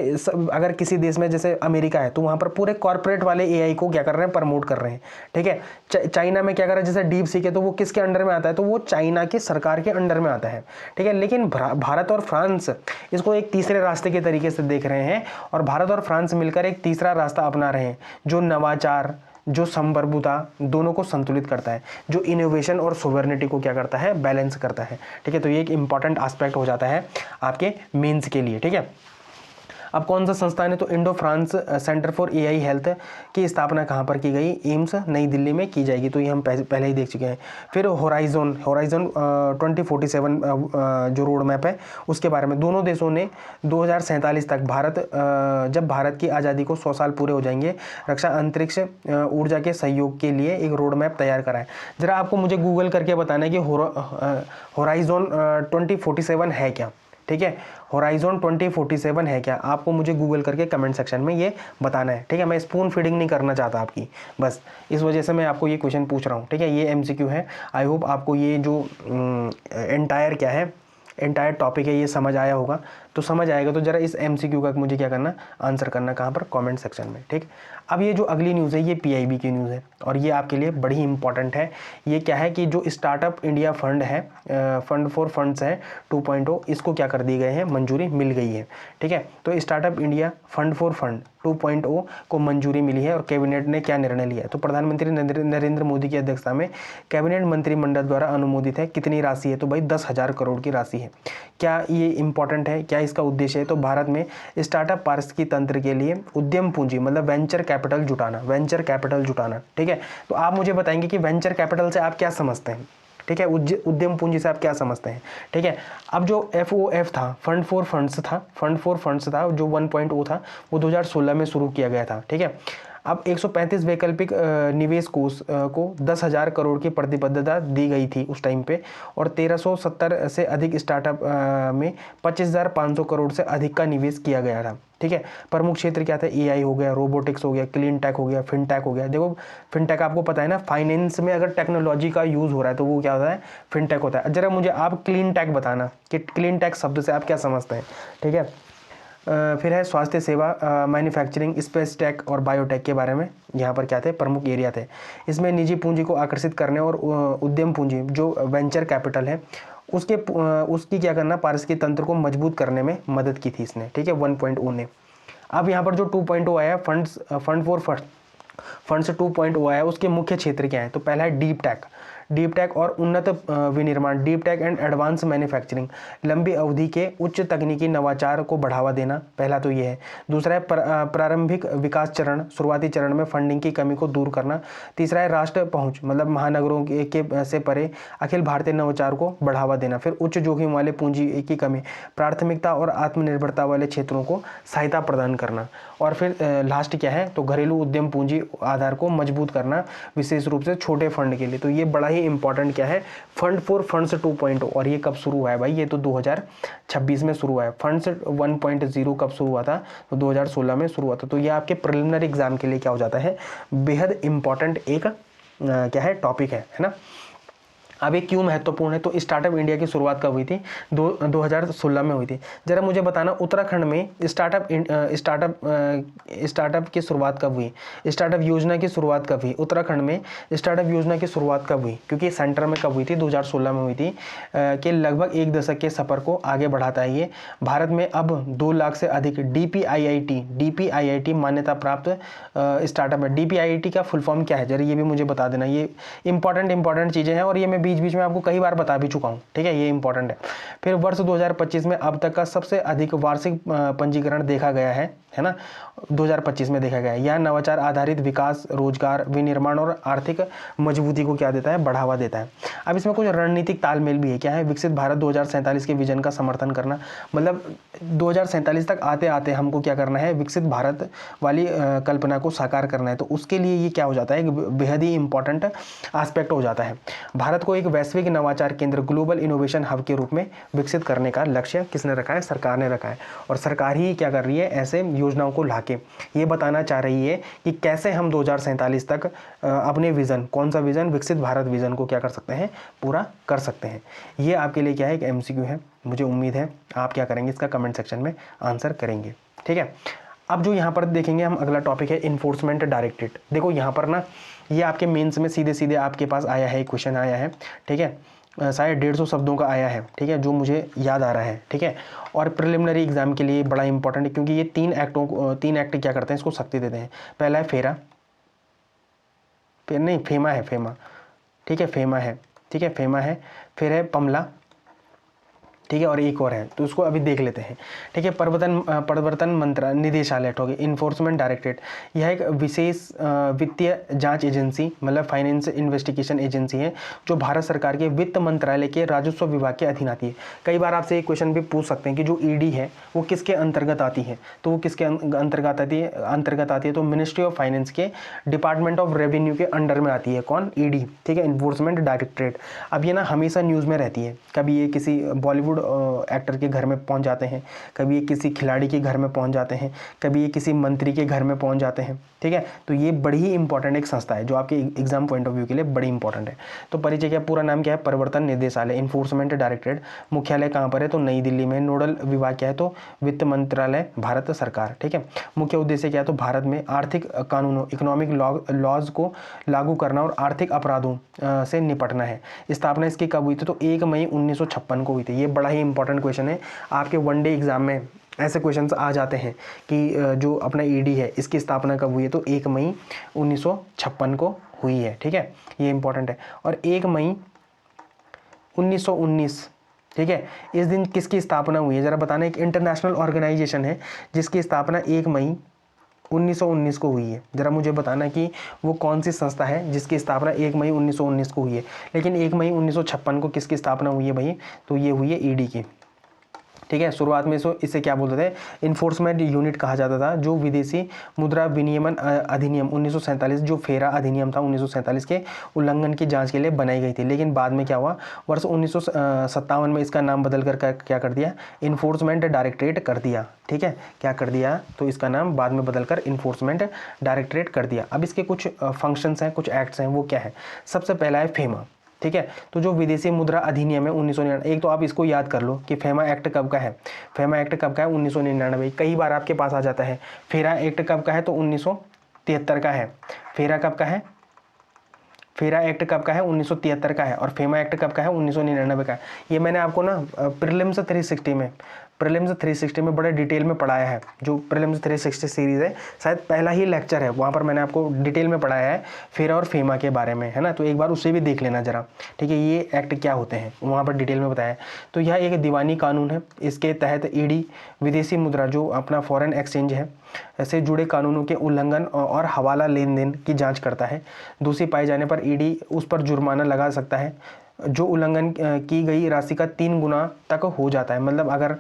अगर किसी देश में जैसे अमेरिका है तो वहाँ पर पूरे कॉरपोरेट वाले एआई को क्या कर रहे हैं, प्रमोट कर रहे हैं, ठीक है। चाइना में क्या कर रहा है, जैसे डीप सीक है तो वो किसके अंडर में आता है, तो वो चाइना की सरकार के अंडर में आता है, ठीक है। लेकिन भारत और फ्रांस इसको एक तीसरे रास्ते के तरीके से देख रहे हैं, और भारत और फ्रांस मिलकर एक तीसरा रास्ता अपना रहे हैं जो नवाचार, जो संप्रभुता दोनों को संतुलित करता है, जो इनोवेशन और सोवरेनिटी को क्या करता है, बैलेंस करता है, ठीक है। तो ये एक इंपॉर्टेंट एस्पेक्ट हो जाता है आपके मेंस के लिए, ठीक है। अब कौन सा संस्थान है, तो Indo France centre for AI health की स्थापना कहाँ पर की गई, एम्स नई दिल्ली में की जाएगी, तो ये हम पहले ही देख चुके हैं। फिर होराइजन 2047 जो रोड मैप है उसके बारे में दोनों देशों ने 2047 तक जब भारत की आज़ादी को 100 साल पूरे हो जाएंगे, रक्षा अंतरिक्ष ऊर्जा के सहयोग के लिए एक रोड मैप तैयार करा है। जरा आपको मुझे गूगल करके बताना है कि होराइजन 2047 है क्या, ठीक है। होराइजन 2047 है क्या, आपको मुझे गूगल करके कमेंट सेक्शन में ये बताना है, ठीक है। मैं स्पून फीडिंग नहीं करना चाहता आपकी, बस इस वजह से मैं आपको ये क्वेश्चन पूछ रहा हूँ, ठीक है। ये एमसीक्यू है। आई होप आपको ये जो एंटायर टॉपिक है ये समझ आया होगा। तो समझ आएगा तो जरा इस एमसीक्यू का मुझे क्या करना, आंसर करना कहाँ पर, कमेंट सेक्शन में, ठीक। अब ये जो अगली न्यूज़ है ये पीआईबी की न्यूज़ है, और ये आपके लिए बड़ी इंपॉर्टेंट है। ये क्या है कि जो स्टार्टअप इंडिया फंड है, फंड फॉर फंड्स है 2.0, इसको क्या कर दी गए हैं, मंजूरी मिल गई है, ठीक है। तो startup India fund for fund 2.0 को मंजूरी मिली है, और कैबिनेट ने क्या निर्णय लिया है, तो प्रधानमंत्री नरेंद्र मोदी की अध्यक्षता में कैबिनेट मंत्रिमंडल द्वारा अनुमोदित है। कितनी राशि है, तो भाई 10,000 करोड़ की राशि है। क्या ये इंपॉर्टेंट है, क्या इसका उद्देश्य है, तो भारत में स्टार्टअप पारिस्थितिकी तंत्र के लिए उद्यम पूंजी मतलब वेंचर कैपिटल जुटाना, ठीक है। तो आप मुझे बताएंगे कि वेंचर कैपिटल से आप क्या समझते हैं, ठीक है, उद्यम पूंजी से आप क्या समझते हैं, ठीक है। अब जो FOF था, फंड फॉर फंड्स था जो 1.0 था, वो 2016 में शुरू किया गया था, ठीक है। अब 135 वैकल्पिक निवेश कोष को 10,000 करोड़ की प्रतिबद्धता दी गई थी उस टाइम पे, और 1370 से अधिक स्टार्टअप में 25,500 करोड़ से अधिक का निवेश किया गया था, ठीक है। प्रमुख क्षेत्र क्या था, एआई हो गया, रोबोटिक्स हो गया, क्लीन टेक हो गया, फिनटेक हो गया। देखो फिनटेक आपको पता है ना, फाइनेंस में अगर टेक्नोलॉजी का यूज़ हो रहा है तो वो क्या होता है, फिनटेक होता है। जरा मुझे आप क्लीन टेक बताना कि क्लीन टेक शब्द से आप क्या समझते हैं, ठीक है। फिर है स्वास्थ्य सेवा, मैन्युफैक्चरिंग, स्पेस टेक और बायोटेक के बारे में यहाँ पर क्या थे, प्रमुख एरिया थे। इसमें निजी पूंजी को आकर्षित करने और उद्यम पूंजी जो वेंचर कैपिटल है उसकी क्या करना, पारिस्थितिकी तंत्र को मजबूत करने में मदद की थी इसने, ठीक है, 1.0 ने। अब यहाँ पर जो 2.0 आया, फंड फॉर फंड्स 2.0 आया, उसके मुख्य क्षेत्र क्या है, तो पहला है डीप टेक और उन्नत विनिर्माण, deep tech and advance manufacturing, लंबी अवधि के उच्च तकनीकी नवाचार को बढ़ावा देना, पहला तो ये है। दूसरा है प्रारंभिक विकास चरण, शुरुआती चरण में फंडिंग की कमी को दूर करना। तीसरा है राष्ट्र पहुंच, मतलब महानगरों के से परे अखिल भारतीय नवाचार को बढ़ावा देना। फिर उच्च जोखिम वाले पूंजी की कमी, प्राथमिकता और आत्मनिर्भरता वाले क्षेत्रों को सहायता प्रदान करना। और फिर लास्ट क्या है, तो घरेलू उद्यम पूंजी आधार को मजबूत करना, विशेष रूप से छोटे फंड के लिए। तो ये बड़ा ही इंपॉर्टेंट क्या है, फंड फॉर फंड्स 2.0। और ये कब शुरू हुआ है भाई, ये तो 2026 में शुरू हुआ है। फंड्स 1.0 कब शुरू हुआ था, तो 2016 में शुरू हुआ था। तो ये आपके प्रिलिमिनरी एग्जाम के लिए क्या हो जाता है, बेहद इंपॉर्टेंट एक क्या है, टॉपिक है ना। अब ये क्यों महत्वपूर्ण है, तो स्टार्टअप इंडिया की शुरुआत कब हुई थी, 2016 में हुई थी। जरा मुझे बताना उत्तराखंड में स्टार्टअप की शुरुआत कब हुई, स्टार्टअप योजना की शुरुआत कब हुई, उत्तराखंड में स्टार्टअप योजना की शुरुआत कब हुई, क्योंकि सेंटर में कब हुई थी, 2016 में हुई थी। कि लगभग एक दशक के सफ़र को आगे बढ़ाता है ये। भारत में अब 2 लाख से अधिक DPIIT मान्यता प्राप्त स्टार्टअप है। DPIIT का फुल फॉर्म क्या है, जरा ये भी मुझे बता देना। ये इंपॉर्टेंट चीज़ें हैं और ये मैं बीच बीच में आपको कई बार बता भी चुका हूँ, ठीक है, ये इंपॉर्टेंट है। फिर वर्ष 2025 में अब तक का सबसे अधिक वार्षिक पंजीकरण देखा गया है ना, 2025 में देखा गया है। यह नवाचार आधारित विकास, रोजगार, विनिर्माण और आर्थिक मजबूती को क्या देता है, बढ़ावा देता है। अब इसमें कुछ रणनीतिक तालमेल भी है, क्या है, विकसित भारत 2047 के विजन का समर्थन करना, मतलब 2047 तक आते आते हमको क्या करना है, विकसित भारत वाली कल्पना को साकार करना है। तो उसके लिए ये क्या हो जाता है, एक बेहद ही इंपॉर्टेंट एस्पेक्ट हो जाता है। भारत को एक वैश्विक नवाचार केंद्र, ग्लोबल इनोवेशन हब के रूप में विकसित करने का लक्ष्य किसने रखा है, सरकार ने रखा है। और सरकार ही क्या कर रही है, ऐसे योजनाओं को लाके ये बताना चाह रही है कि कैसे हम 2047 तक अपने विजन, कौन सा विजन, विकसित भारत विजन को क्या कर सकते हैं, पूरा कर सकते हैं। ये आपके लिए क्या है, एक MCQ है। मुझे उम्मीद है आप क्या करेंगे, इसका कमेंट सेक्शन में आंसर करेंगे, ठीक है। अब जो यहाँ पर देखेंगे हम, अगला टॉपिक है इन्फोर्समेंट डायरेक्टरेट। देखो यहाँ पर ना, ये आपके मेंस में सीधे सीधे आपके पास आया है, क्वेश्चन आया है, ठीक है, शायद 150 शब्दों का आया है, ठीक है, जो मुझे याद आ रहा है, ठीक है। और प्रिलिमिनरी एग्जाम के लिए बड़ा इंपॉर्टेंट है, क्योंकि ये 3 एक्ट क्या करते हैं, इसको शक्ति देते हैं। पहला है फेमा है, ठीक है, फेमा है, ठीक है, फेमा है। फिर है पमला, ठीक है, और एक और है, तो उसको अभी देख लेते हैं, ठीक है। प्रवर्तन निदेशालय, ठीक है, इन्फोर्समेंट डायरेक्टरेट, यह एक विशेष वित्तीय जांच एजेंसी, मतलब फाइनेंस इन्वेस्टिगेशन एजेंसी है, जो भारत सरकार के वित्त मंत्रालय के राजस्व विभाग के अधीन आती है। कई बार आपसे एक क्वेश्चन भी पूछ सकते हैं कि जो ED है वो किसके अंतर्गत आती है, तो वो किसके अंतर्गत आती है, तो मिनिस्ट्री ऑफ फाइनेंस के डिपार्टमेंट ऑफ रेवेन्यू के अंडर में आती है। कौन, ED, ठीक है, इन्फोर्समेंट डायरेक्टरेट। अब ये ना हमेशा न्यूज़ में रहती है, कभी ये किसी बॉलीवुड एक्टर के घर में पहुंच जाते हैं, कभी ये किसी खिलाड़ी के घर में पहुंच जाते हैं, कभी ये किसी मंत्री के घर में पहुंच जाते हैं, ठीक है। तो ये बड़ी ही इंपॉर्टेंट एक संस्था है, जो आपके एग्जाम पॉइंट ऑफ व्यू के लिए बड़ी इंपॉर्टेंट है। तो परिचय क्या, पूरा नाम क्या है, प्रवर्तन निदेशालय, इन्फोर्समेंट डायरेक्टरेट। मुख्यालय कहाँ पर है, तो नई दिल्ली में। नोडल विभाग क्या है, तो वित्त मंत्रालय, भारत सरकार, ठीक है। मुख्य उद्देश्य क्या है, तो भारत में आर्थिक कानूनों, इकोनॉमिक लॉज को लागू करना और आर्थिक अपराधों से निपटना है। स्थापना इसकी कब हुई थी, तो 1 मई 1956 को हुई थी। ये बड़ा ही इंपॉर्टेंट क्वेश्चन है, आपके वनडे एग्जाम में ऐसे क्वेश्चंस आ जाते हैं कि जो अपना ED है, इसकी स्थापना कब हुई है, तो 1 मई 1956 को हुई है, ठीक है, ये इंपॉर्टेंट है। और 1 मई 1919, ठीक है, इस दिन किसकी स्थापना हुई है, जरा बताना। एक इंटरनेशनल ऑर्गेनाइजेशन है जिसकी स्थापना 1 मई 1919 को हुई है। जरा मुझे बताना कि वो कौन सी संस्था है जिसकी स्थापना 1 मई 1919 को हुई है। लेकिन 1 मई 1956 को किसकी स्थापना हुई है भाई, तो ये हुई है ED की, ठीक है। शुरुआत में इसे क्या बोलते थे, इन्फोर्समेंट यूनिट कहा जाता था। जो विदेशी मुद्रा विनियमन अधिनियम 1947, जो फेरा अधिनियम था 1947 के उल्लंघन की जांच के लिए बनाई गई थी। लेकिन बाद में क्या हुआ, वर्ष 1957 में इसका नाम बदल कर क्या कर दिया, इन्फोर्समेंट डायरेक्टरेट कर दिया, ठीक है, क्या कर दिया, तो इसका नाम बाद में बदलकर इन्फोर्समेंट डायरेक्टरेट कर दिया। अब इसके कुछ फंक्शंस हैं, कुछ एक्ट्स हैं, वो क्या है, सबसे पहला है फेमा, ठीक है। तो जो विदेशी मुद्रा अधिनियम है 1999, एक तो आप इसको याद कर लो कि फेमा एक्ट कब का है, फेमा एक्ट कब का है, 1999। कई बार आपके पास आ जाता है, फेरा एक्ट कब का है, तो 1973 का है। फेरा कब का है, फेरा एक्ट कब का है, 1973 का है। और फेमा एक्ट कब का है, 1999 का है। ये मैंने आपको ना प्रीलिम्स 360 में बड़े डिटेल में पढ़ाया है। जो प्रीलिम्स 360 सीरीज़ है, शायद पहला ही लेक्चर है, वहाँ पर मैंने आपको डिटेल में पढ़ाया है फेरा और फेमा के बारे में, है ना। तो एक बार उसे भी देख लेना जरा, ठीक है, ये एक्ट क्या होते हैं, वहाँ पर डिटेल में बताया है। तो यह एक दीवानी कानून है। इसके तहत ED विदेशी मुद्रा, जो अपना फॉरेन एक्सचेंज है, से जुड़े कानूनों के उल्लंघन और हवाला लेन देन की जांच करता है। दोषी पाए जाने पर ED उस पर जुर्माना लगा सकता है, जो उल्लंघन की गई राशि का 3 गुना तक हो जाता है। मतलब अगर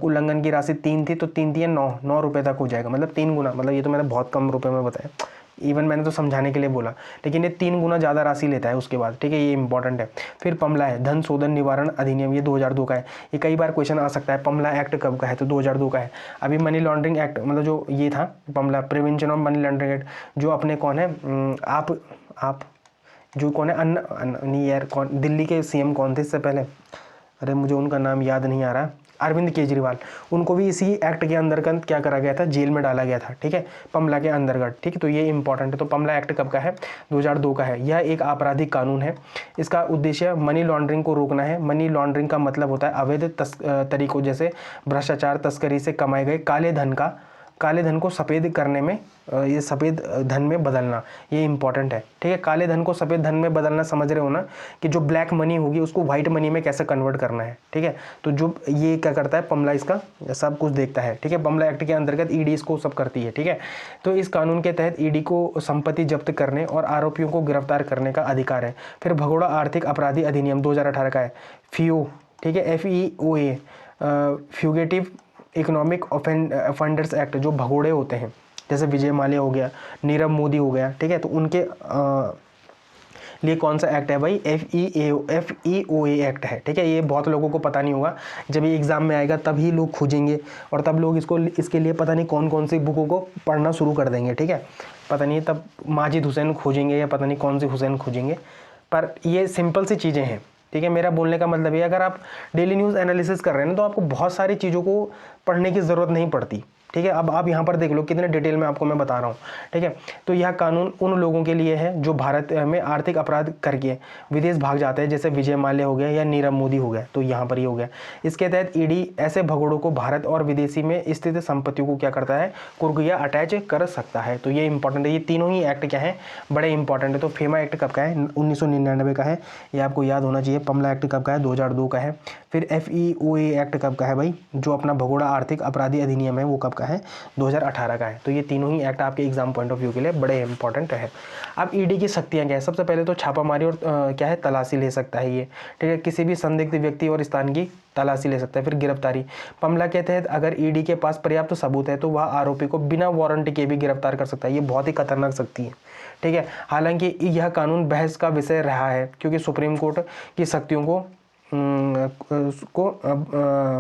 उल्लंघन की राशि 3 थी तो 3 3 9 रुपये तक हो जाएगा, मतलब 3 गुना। मतलब ये तो मैंने बहुत कम रुपए में बताया, इवन मैंने तो समझाने के लिए बोला, लेकिन ये 3 गुना ज़्यादा राशि लेता है उसके बाद, ठीक है, ये इंपॉर्टेंट है। फिर पमला है, धन शोधन निवारण अधिनियम, ये 2002 का है। ये कई बार क्वेश्चन आ सकता है, पमला एक्ट कब का है, तो 2002 का है। अभी मनी लॉन्ड्रिंग एक्ट, मतलब जो ये था PMLA, prevention of money laundering act, जो अपने कौन है, आप जो कौन है नहीं यार, कौन दिल्ली के सीएम कौन थे इससे पहले, अरे मुझे उनका नाम याद नहीं आ रहा, अरविंद केजरीवाल, उनको भी इसी एक्ट के अंतर्गत क्या करा गया था, जेल में डाला गया था, ठीक है, पमला के अंतर्गत, ठीक है। तो ये इंपॉर्टेंट है। तो पमला एक्ट कब का है, 2002 का है। यह एक आपराधिक कानून है। इसका उद्देश्य मनी लॉन्ड्रिंग को रोकना है। मनी लॉन्ड्रिंग का मतलब होता है अवैध तरीकों जैसे भ्रष्टाचार, तस्करी से कमाए गए काले धन को सफ़ेद करने में, ये सफ़ेद धन में बदलना, ये इंपॉर्टेंट है, ठीक है। काले धन को सफ़ेद धन में बदलना समझ रहे हो ना, कि जो ब्लैक मनी होगी उसको वाइट मनी में कैसे कन्वर्ट करना है, ठीक है। तो जो ये क्या करता है, पमला इसका सब कुछ देखता है, ठीक है। पमला एक्ट के अंतर्गत ईडी इसको सब करती है, ठीक है। तो इस कानून के तहत ईडी को संपत्ति जब्त करने और आरोपियों को गिरफ्तार करने का अधिकार है। फिर भगोड़ा आर्थिक अपराधी अधिनियम 2018 का है, FIO, ठीक है, FEOA, fugitive economic offenders act, जो भगोड़े होते हैं जैसे विजय माल्या हो गया, नीरव मोदी हो गया, ठीक है, तो उनके लिए कौन सा एक्ट है भाई, FEOA एक्ट है, ठीक है। ये बहुत लोगों को पता नहीं होगा, जब ये एग्जाम में आएगा तभी लोग खोजेंगे और तब लोग इसके लिए पता नहीं कौन कौन सी बुकों को पढ़ना शुरू कर देंगे, ठीक है। पता नहीं तब माजिद हुसैन खोजेंगे या पता नहीं कौन सी हुसैन खोजेंगे, पर ये सिंपल सी चीज़ें हैं, ठीक है। मेरा बोलने का मतलब ये, अगर आप डेली न्यूज़ एनालिसिस कर रहे हैं ना, तो आपको बहुत सारी चीज़ों को पढ़ने की ज़रूरत नहीं पड़ती, ठीक है। अब आप यहाँ पर देख लो कितने डिटेल में आपको मैं बता रहा हूँ, ठीक है। तो यह कानून उन लोगों के लिए है जो भारत में आर्थिक अपराध करके विदेश भाग जाते हैं, जैसे विजय माल्या हो गया या नीरव मोदी हो गया, तो यहाँ पर ये हो गया। इसके तहत ईडी ऐसे भगोड़ों को भारत और विदेशी में स्थित संपत्तियों को क्या करता है, कुर्क अटैच कर सकता है। तो ये इंपॉर्टेंट है। ये तीनों ही एक्ट क्या है, बड़े इंपॉर्टेंट है। तो फेमा एक्ट कब का है, 1999 का है, ये आपको याद होना चाहिए। पमला एक्ट कब का है, 2002 का है। फिर FEOA एक्ट कब का है भाई, जो अपना भगोड़ा आर्थिक अपराधी अधिनियम है, वो कब का है, 2018 का है। तो ये तीनों ही एक्ट आपके एग्जाम पॉइंट ऑफ व्यू के लिए बड़े इंपॉर्टेंट है। अब ईडी की शक्तियाँ क्या है, सबसे पहले तो छापामारी और क्या है, तलाशी ले सकता है ये, ठीक है। किसी भी संदिग्ध व्यक्ति और स्थान की तलाशी ले सकता है। फिर गिरफ्तारी, पमला के तहत अगर ईडी के पास पर्याप्त सबूत है तो वह आरोपी को बिना वारंट के भी गिरफ्तार कर सकता है। ये बहुत ही खतरनाक शक्ति है, ठीक है। हालांकि यह कानून बहस का विषय रहा है, क्योंकि सुप्रीम कोर्ट की शक्तियों को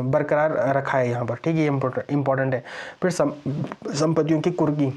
बरकरार रखा है यहाँ पर, ठीक है, ये इम्पोर्टेंट है। फिर संपत्तियों की कुर्की,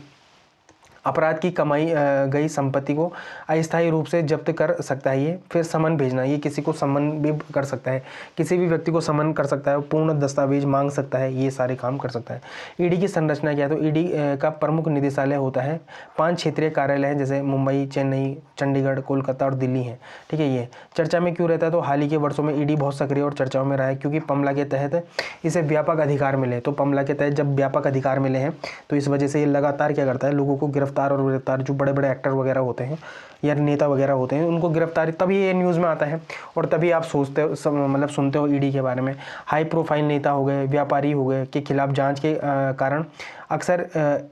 अपराध की कमाई गई संपत्ति को अस्थायी रूप से जब्त कर सकता है ये। फिर समन भेजना, ये किसी को समन भी कर सकता है, किसी भी व्यक्ति को समन कर सकता है, पूर्ण दस्तावेज मांग सकता है, ये सारे काम कर सकता है। ईडी की संरचना क्या है, तो ईडी का प्रमुख निदेशालय होता है, 5 क्षेत्रीय कार्यालय हैं, जैसे मुंबई, चेन्नई, चंडीगढ़, कोलकाता और दिल्ली है, ठीक है। ये चर्चा में क्यों रहता है, तो हाल ही के वर्षों में ईडी बहुत सक्रिय और चर्चाओं में रहा है, क्योंकि पमला के तहत इसे व्यापक अधिकार मिले। तो पमला के तहत जब व्यापक अधिकार मिले हैं तो इस वजह से ये लगातार क्या करता है, लोगों को गिरफ्तार जो बड़े बड़े एक्टर वगैरह होते हैं या नेता वगैरह होते हैं, उनको गिरफ्तारी, तभी ये न्यूज़ में आता है और तभी आप सोचते हो, मतलब सुनते हो ईडी के बारे में। हाई प्रोफाइल नेता हो गए, व्यापारी हो गए के खिलाफ जांच के कारण अक्सर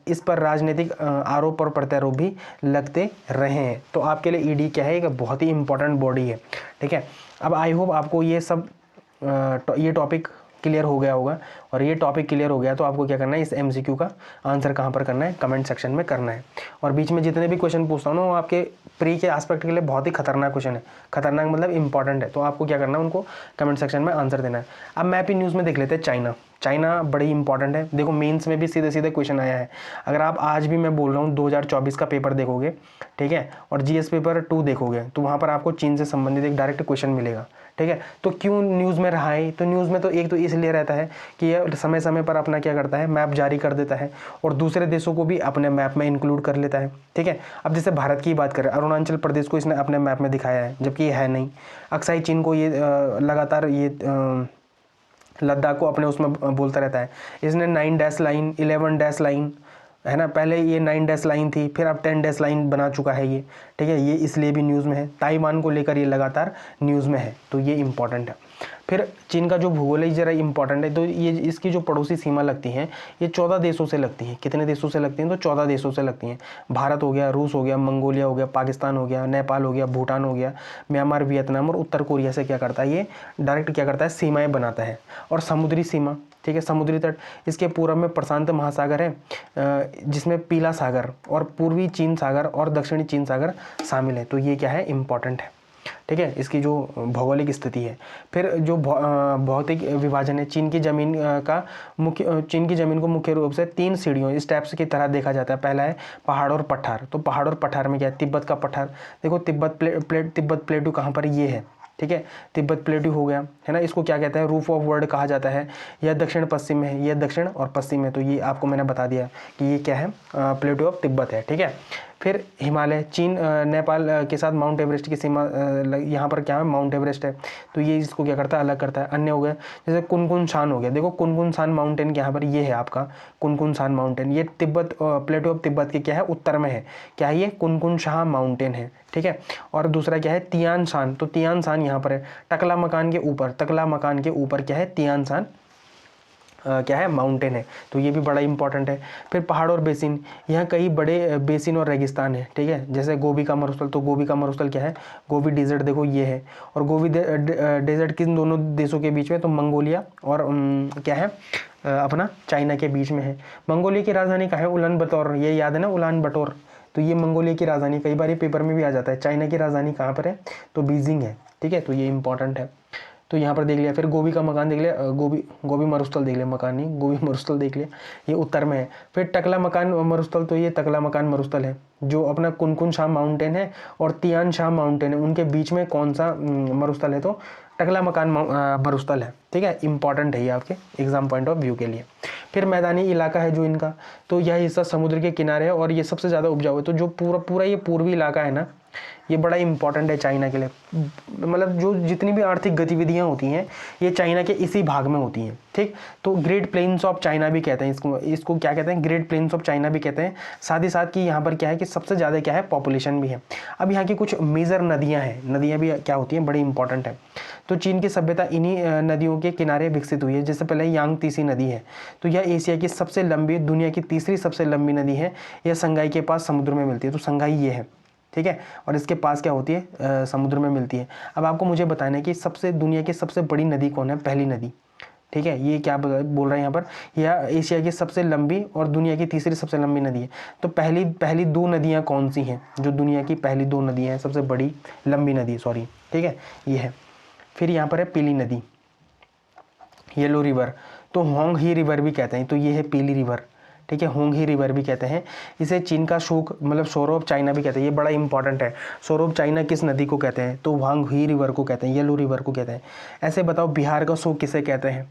इस पर राजनीतिक आरोप और प्रत्यारोप भी लगते रहे हैं। तो आपके लिए ईडी क्या है, एक बहुत ही इंपॉर्टेंट बॉडी है, ठीक है। अब आई होप आपको ये सब ये टॉपिक क्लियर हो गया होगा, और ये टॉपिक क्लियर हो गया तो आपको क्या करना है, इस MCQ का आंसर कहाँ पर करना है, कमेंट सेक्शन में करना है। और बीच में जितने भी क्वेश्चन पूछता हूँ ना, वो आपके प्री के एस्पेक्ट के लिए बहुत ही खतरनाक क्वेश्चन है, खतरनाक मतलब इंपॉर्टेंट है। तो आपको क्या करना है, उनको कमेंट सेक्शन में आंसर देना है। अब मैप न्यूज़ में देख लेते हैं चाइना बड़ी इंपॉर्टेंट है। देखो मेंस में भी सीधे सीधे क्वेश्चन आया है। अगर आप आज भी, मैं बोल रहा हूँ, 2024 का पेपर देखोगे, ठीक है, और GS पेपर 2 देखोगे, तो वहाँ पर आपको चीन से संबंधित एक डायरेक्ट क्वेश्चन मिलेगा, ठीक है। तो क्यों न्यूज़ में रहा है, तो न्यूज़ में तो एक तो इसलिए रहता है कि यह समय समय पर अपना क्या करता है, मैप जारी कर देता है और दूसरे देशों को भी अपने मैप में इंक्लूड कर लेता है, ठीक है। अब जैसे भारत की बात करें, अरुणाचल प्रदेश को इसने अपने मैप में दिखाया है, जबकि ये है नहीं। अक्साई चीन को ये लगातार ये लद्दाख को अपने उसमें बोलता रहता है। इसने 9 डैश लाइन, 11 डैश लाइन, है ना, पहले ये 9 डैश लाइन थी, फिर अब 10 डैश लाइन बना चुका है ये, ठीक है। ये इसलिए भी न्यूज़ में है। ताइवान को लेकर ये लगातार न्यूज़ में है, तो ये इंपॉर्टेंट है। फिर चीन का जो भूगोल है ज़रा इंपॉर्टेंट है। तो ये इसकी जो पड़ोसी सीमा लगती हैं, ये 14 देशों से लगती हैं। कितने देशों से लगती हैं, तो 14 देशों से लगती हैं। भारत हो गया, रूस हो गया, मंगोलिया हो गया, पाकिस्तान हो गया, नेपाल हो गया, भूटान हो गया, म्यांमार, वियतनाम और उत्तर कोरिया से क्या करता है, ये डायरेक्ट क्या करता है, सीमाएँ बनाता है। और समुद्री सीमा, ठीक है, समुद्री तट, इसके पूर्व में प्रशांत महासागर है, जिसमें पीला सागर और पूर्वी चीन सागर और दक्षिणी चीन सागर शामिल है। तो ये क्या है, इंपॉर्टेंट है, ठीक है, इसकी जो भौगोलिक स्थिति है। फिर जो भौतिक विभाजन है, चीन की ज़मीन को मुख्य रूप से 3 सीढ़ियों स्टेप्स की तरह देखा जाता है। पहला है पहाड़ और पठार। तो पहाड़ और पठार में क्या है, तिब्बत का पठार, देखो तिब्बत प्लेटू कहाँ पर, ये है, ठीक है, तिब्बत प्लेटू हो गया, है ना। इसको क्या कहते हैं, रूफ ऑफ वर्ल्ड कहा जाता है। यह दक्षिण पश्चिम में है, यह दक्षिण और पश्चिम है। तो ये आपको मैंने बता दिया कि ये क्या है, प्लेटू ऑफ तिब्बत है, ठीक है। फिर हिमालय, चीन नेपाल के साथ माउंट एवरेस्ट की सीमा, यहाँ पर क्या है, माउंट एवरेस्ट है। तो ये इसको क्या करता है, अलग करता है। अन्य हो गए जैसे कुनकुन शान हो गया, देखो कुनकुन शान माउंटेन यहाँ पर ये है आपका कुनकुन शान माउंटेन, ये तिब्बत प्लेटू ऑफ तिब्बत के क्या है, उत्तर में है, क्या है ये, कुनकुन शाह माउंटेन है, ठीक है। और दूसरा क्या है, तियान शान। तो तियान शान यहाँ पर है, टकला मकान के ऊपर क्या है, तियान शान क्या है, माउंटेन है। तो ये भी बड़ा इंपॉर्टेंट है। फिर पहाड़ और बेसिन, यहाँ कई बड़े बेसिन और रेगिस्तान है, ठीक है, जैसे गोबी का मरुस्थल। तो गोबी का मरुस्थल क्या है, गोबी डेजर्ट, देखो ये है। और गोबी डेजर्ट किन दोनों देशों के बीच में, तो मंगोलिया और क्या है, अपना चाइना के बीच में है। मंगोलिया की राजधानी कहाँ है, उलान बतौर, ये याद है ना, उलान बटोर। तो ये मंगोलिया की राजधानी, कई बार ये पेपर में भी आ जाता है। चाइना की राजधानी कहाँ पर है, तो बीजिंग है, ठीक है। तो ये इंपॉर्टेंट है। तो यहाँ पर देख लिया। फिर गोबी का मकान देख लिया, गोबी मरुस्थल देख लिया, मकान नहीं, गोबी मरुस्थल देख लिया, ये उत्तर में है। फिर टकला मकान मरुस्थल, तो ये टकला मकान मरुस्थल है जो अपना कुनकुन शाह माउंटेन है और तियान शाह माउंटेन है, उनके बीच में कौन सा मरुस्थल है, तो टकला मकान मरुस्थल है, ठीक है। इंपॉर्टेंट है ये आपके एग्जाम पॉइंट ऑफ व्यू के लिए। फिर मैदानी इलाका है जो इनका, तो यह हिस्सा समुद्र के किनारे है और ये सबसे ज़्यादा उपजाऊ है। तो जो पूरा ये पूर्वी इलाका है ना, ये बड़ा इंपॉर्टेंट है चाइना के लिए। मतलब जो जितनी भी आर्थिक गतिविधियां होती हैं ये चाइना के इसी भाग में होती हैं, ठीक। तो ग्रेट प्लेन्स ऑफ चाइना भी कहते हैं इसको क्या कहते हैं, ग्रेट प्लेन्स ऑफ चाइना भी कहते हैं। साथ ही साथ कि यहाँ पर क्या है कि सबसे ज़्यादा क्या है, पॉपुलेशन भी है। अब यहाँ की कुछ मेजर नदियाँ हैं, नदियाँ भी क्या होती हैं, बड़ी इंपॉर्टेंट है। तो चीन की सभ्यता इन्हीं नदियों के किनारे विकसित हुई है। जैसे पहले यांग तीसी नदी है, तो यह एशिया की सबसे लंबी, दुनिया की तीसरी सबसे लंबी नदी है। यह संगाई के पास समुद्र में मिलती है। तो संगाई ये है, ठीक है, और इसके पास क्या होती है, समुद्र में मिलती है। अब आपको मुझे बताना है कि दुनिया की सबसे बड़ी नदी कौन है, पहली नदी, ठीक है। ये क्या बोल रहे हैं यहाँ पर, यह एशिया की सबसे लंबी और दुनिया की तीसरी सबसे लंबी नदी है। तो पहली 2 नदियाँ कौन सी हैं, जो दुनिया की पहली 2 नदियाँ हैं, सबसे बड़ी लंबी नदी, सॉरी, ठीक है, ये है। फिर यहाँ पर है पीली नदी, येलो रिवर, तो होंग ही रिवर भी कहते हैं। तो ये है पीली रिवर, ठीक है, होंग ही रिवर भी कहते हैं। इसे चीन का शोक मतलब सोरो ऑफ चाइना भी कहते हैं। ये बड़ा इंपॉर्टेंट है। सोरो ऑफ चाइना किस नदी को कहते हैं, तो होंग ही रिवर को कहते हैं, येलो रिवर को कहते हैं। ऐसे बताओ बिहार का शोक किसे कहते हैं,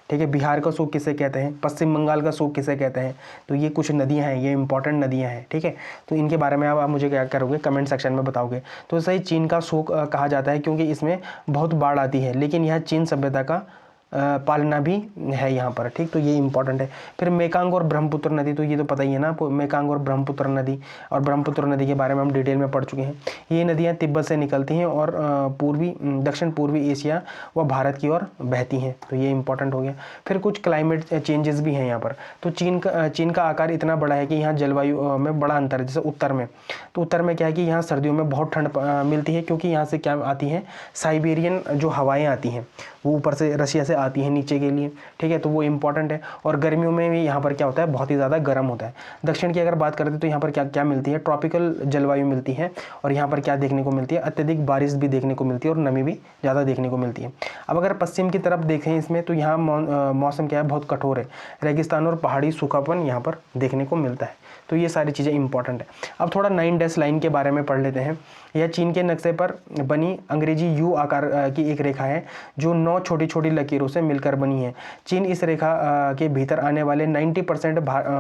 ठीक है, बिहार का शोक किसे कहते हैं, पश्चिम बंगाल का शोक किसे कहते हैं। तो ये कुछ नदियां हैं, ये इंपॉर्टेंट नदियां हैं, ठीक है। तो इनके बारे में आप मुझे क्या करोगे, कमेंट सेक्शन में बताओगे। तो सही चीन का शोक कहा जाता है क्योंकि इसमें बहुत बाढ़ आती है, लेकिन यह चीन सभ्यता का पालना भी है यहाँ पर, ठीक। तो ये इंपॉर्टेंट है। फिर मेकांग और ब्रह्मपुत्र नदी, तो ये तो पता ही है ना आपको, मेकांग और ब्रह्मपुत्र नदी के बारे में हम डिटेल में पढ़ चुके हैं। ये नदियाँ तिब्बत से निकलती हैं और दक्षिण पूर्वी एशिया व भारत की ओर बहती हैं। तो ये इंपॉर्टेंट हो गया। फिर कुछ क्लाइमेट चेंजेस भी हैं यहाँ पर। तो चीन का आकार इतना बड़ा है कि यहाँ जलवायु में बड़ा अंतर है। जैसे उत्तर में, तो उत्तर में क्या है कि यहाँ सर्दियों में बहुत ठंड मिलती है, क्योंकि यहाँ से क्या आती है, साइबेरियन जो हवाएं आती हैं, वो ऊपर से रशिया से आती है नीचे के लिए, ठीक है। तो वो इंपॉर्टेंट है। और गर्मियों में भी यहाँ पर क्या होता है, बहुत ही ज़्यादा गर्म होता है। दक्षिण की अगर बात करते हैं तो यहाँ पर क्या क्या मिलती है, ट्रॉपिकल जलवायु मिलती है। और यहाँ पर क्या देखने को मिलती है, अत्यधिक बारिश भी देखने को मिलती है और नमी भी ज़्यादा देखने को मिलती है। अब अगर पश्चिम की तरफ देखें इसमें, तो यहाँ मौसम क्या है, बहुत कठोर है। रेगिस्तान और पहाड़ी सूखापन यहाँ पर देखने को मिलता है। तो ये सारी चीज़ें इंपॉर्टेंट है। अब थोड़ा 9 डैश लाइन के बारे में पढ़ लेते हैं। यह चीन के नक्शे पर बनी अंग्रेजी यू आकार की एक रेखा है जो 9 छोटी छोटी लकीरों से मिलकर बनी है। चीन इस रेखा के भीतर आने वाले 90%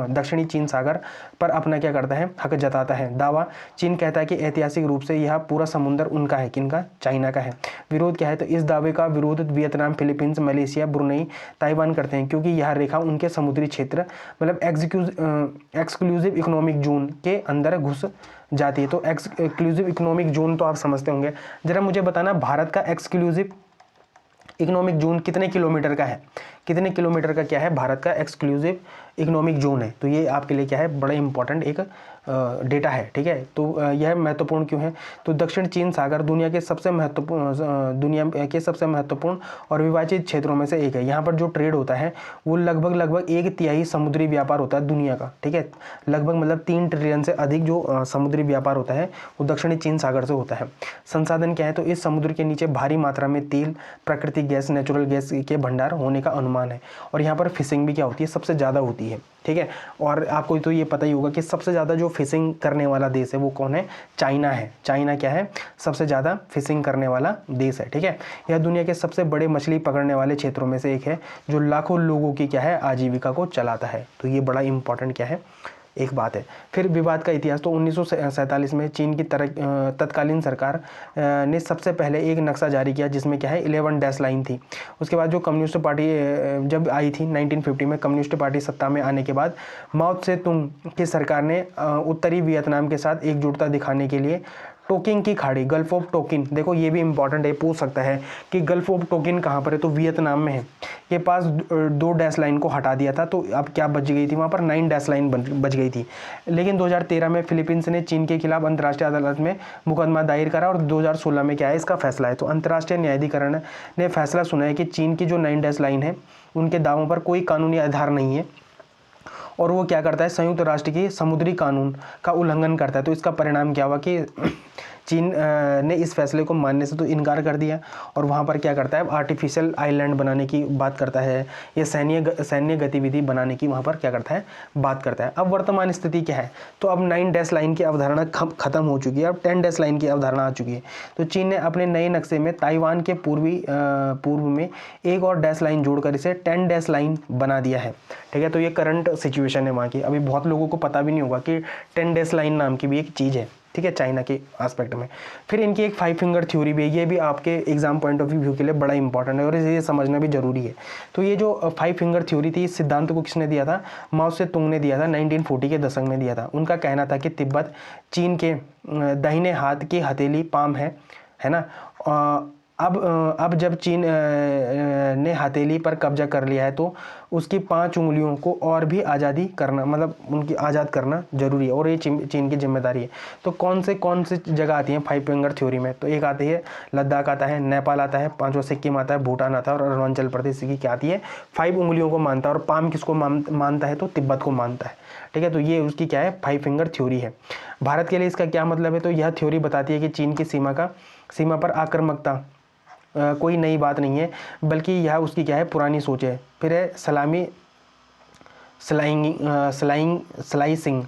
दक्षिणी चीन सागर पर अपना क्या करता है, हक जताता है। दावा, चीन कहता है कि ऐतिहासिक रूप से यह पूरा समुद्र उनका है, किनका, चाइना का है। विरोध क्या है, तो इस दावे का विरोध Vietnam, Philippines, Malaysia, Brunei, Taiwan करते हैं, क्योंकि यह रेखा उनके समुद्री क्षेत्र मतलब एक्सक्लूसिव इकोनॉमिक जोन के अंदर घुस जाती है। तो एक्सक्लूसिव इकोनॉमिक जोन तो आप समझते होंगे। जरा मुझे बताना, भारत का एक्सक्लूसिव इकोनॉमिक जोन कितने किलोमीटर का है, कितने किलोमीटर का क्या है भारत का एक्सक्लूसिव इकोनॉमिक जोन है। तो ये आपके लिए क्या है, बड़ा इंपॉर्टेंट एक डेटा है, ठीक है। तो यह महत्वपूर्ण क्यों है? तो दक्षिण चीन सागर दुनिया के सबसे महत्वपूर्ण और विभाजित क्षेत्रों में से एक है। यहाँ पर जो ट्रेड होता है वो लगभग 1/3 समुद्री व्यापार होता है दुनिया का, ठीक है। लगभग मतलब 3 ट्रिलियन से अधिक जो समुद्री व्यापार होता है वो दक्षिणी चीन सागर से होता है। संसाधन क्या है? तो इस समुद्र के नीचे भारी मात्रा में तेल, प्राकृतिक गैस, नेचुरल गैस के भंडार होने का अनुमान है। और यहाँ पर फिशिंग भी क्या होती है? सबसे ज़्यादा होती है, ठीक है। और आपको तो ये पता ही होगा कि सबसे ज़्यादा जो फिशिंग करने वाला देश है वो कौन है? चाइना है। चाइना क्या है? सबसे ज़्यादा फिशिंग करने वाला देश है, ठीक है। यह दुनिया के सबसे बड़े मछली पकड़ने वाले क्षेत्रों में से एक है जो लाखों लोगों की क्या है? आजीविका को चलाता है। तो ये बड़ा इंपॉर्टेंट क्या है? एक बात है। फिर विवाद का इतिहास, तो 1947 में चीन की तत्कालीन सरकार ने सबसे पहले एक नक्शा जारी किया जिसमें क्या है? 11 डैश लाइन थी। उसके बाद जो कम्युनिस्ट पार्टी जब आई थी 1950 में, कम्युनिस्ट पार्टी सत्ता में आने के बाद माओ त्से तुंग की सरकार ने उत्तरी वियतनाम के साथ एकजुटता दिखाने के लिए टोकिन की खाड़ी, गल्फ ऑफ टोकिन, देखो ये भी इंपॉर्टेंट है, पूछ सकता है कि गल्फ ऑफ टोकिन कहाँ पर है? तो वियतनाम में है। ये पास 2 डैश लाइन को हटा दिया था, तो अब क्या बच गई थी? वहाँ पर 9 डैश लाइन बच गई थी। लेकिन 2013 में फिलीपींस ने चीन के खिलाफ अंतर्राष्ट्रीय अदालत में मुकदमा दायर करा और 2016 में क्या है? इसका फैसला है। तो अंतर्राष्ट्रीय न्यायाधिकरण ने फैसला सुना है कि चीन की जो 9 डैश लाइन है उनके दावों पर कोई कानूनी आधार नहीं है और वो क्या करता है? संयुक्त राष्ट्र की समुद्री कानून का उल्लंघन करता है। तो इसका परिणाम क्या हुआ कि चीन ने इस फैसले को मानने से तो इनकार कर दिया और वहाँ पर क्या करता है? आर्टिफिशियल आइलैंड बनाने की बात करता है, या सैन्य गतिविधि बनाने की वहाँ पर क्या करता है? बात करता है। अब वर्तमान स्थिति क्या है? तो अब 9 डैश लाइन की अवधारणा खत्म हो चुकी है, अब 10 डैश लाइन की अवधारणा आ चुकी है। तो चीन ने अपने नए नक्शे में ताइवान के पूर्व में एक और डैश लाइन जोड़कर इसे 10 डैश लाइन बना दिया है, ठीक है। तो ये करंट सिचुएशन है वहाँ की। अभी बहुत लोगों को पता भी नहीं होगा कि 10 डैश लाइन नाम की भी एक चीज़ है, ठीक है, चाइना के एस्पेक्ट में। फिर इनकी एक 5 फिंगर थ्योरी भी है, ये भी आपके एग्जाम पॉइंट ऑफ व्यू के लिए बड़ा इंपॉर्टेंट है और इसे समझना भी जरूरी है। तो ये जो 5 फिंगर थ्योरी थी, इस सिद्धांत को किसने दिया था? माओ त्से तुंग ने दिया था, 1940 के दशक में दिया था। उनका कहना था कि तिब्बत चीन के दाहिने हाथ की हथेली पाम है ना। अब जब चीन ने हथेली पर कब्जा कर लिया है तो उसकी 5 उंगलियों को और भी आज़ादी करना, मतलब उनकी आज़ाद करना जरूरी है और ये चीन की जिम्मेदारी है। तो कौन से जगह आती हैं 5 फिंगर थ्योरी में? तो एक आती है लद्दाख आता है, नेपाल आता है, 5वां सिक्किम आता है, भूटान आता है और अरुणाचल प्रदेश की क्या आती है? 5 उंगलियों को मानता है। और पाम किसको मानता है? तो तिब्बत को मानता है, ठीक है। तो ये उसकी क्या है? 5 फिंगर थ्योरी है। भारत के लिए इसका क्या मतलब है? तो यह थ्योरी बताती है कि चीन की सीमा पर आक्रामकता कोई नई बात नहीं है, बल्कि यह उसकी क्या है? पुरानी सोच है। फिर है स्लाइसिंग।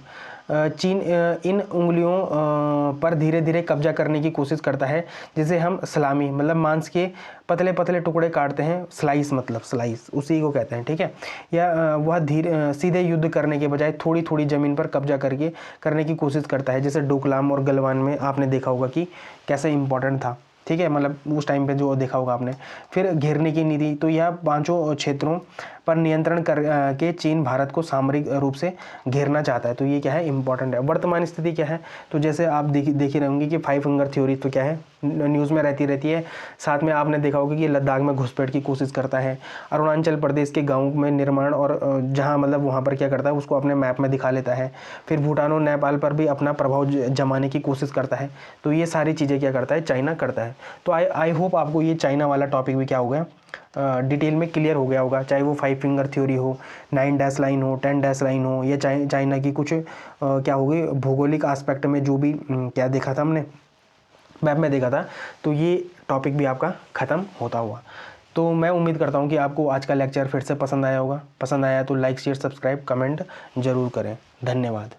चीन इन उंगलियों पर धीरे धीरे कब्जा करने की कोशिश करता है, जिसे हम सलामी मतलब मांस के पतले पतले टुकड़े काटते हैं। स्लाइस मतलब स्लाइस उसी को कहते हैं, ठीक है। या वह सीधे युद्ध करने के बजाय थोड़ी थोड़ी ज़मीन पर कब्जा करने की कोशिश करता है, जैसे डोकलाम और गलवान में आपने देखा होगा कि कैसे इंपॉर्टेंट था, ठीक है, मतलब उस टाइम पे जो देखा होगा आपने। फिर घेरने की नीति, तो यह 5 क्षेत्रों पर नियंत्रण करके चीन भारत को सामरिक रूप से घेरना चाहता है। तो ये क्या है? इंपॉर्टेंट है। वर्तमान स्थिति क्या है? तो जैसे आप देख ही रहे होंगे कि 5 फिंगर थ्योरी तो क्या है? न्यूज़ में रहती है। साथ में आपने देखा होगा कि लद्दाख में घुसपैठ की कोशिश करता है, अरुणाचल प्रदेश के गाँव में निर्माण और जहाँ मतलब वहाँ पर क्या करता है उसको अपने मैप में दिखा लेता है। फिर भूटान और नेपाल पर भी अपना प्रभाव जमाने की कोशिश करता है। तो ये सारी चीज़ें क्या करता है? चाइना करता है। तो आई होप आपको ये चाइना वाला टॉपिक भी क्या हो गया? डिटेल में क्लियर हो गया होगा, चाहे वो 5 फिंगर थ्योरी हो, 9 डैश लाइन हो, 10 डैश लाइन हो, या चाइना की कुछ क्या होगी भौगोलिक एस्पेक्ट में जो भी क्या देखा था हमने मैप में देखा था। तो ये टॉपिक भी आपका ख़त्म होता हुआ। तो मैं उम्मीद करता हूँ कि आपको आज का लेक्चर फिर से पसंद आया होगा। पसंद आया तो लाइक शेयर सब्सक्राइब कमेंट ज़रूर करें। धन्यवाद।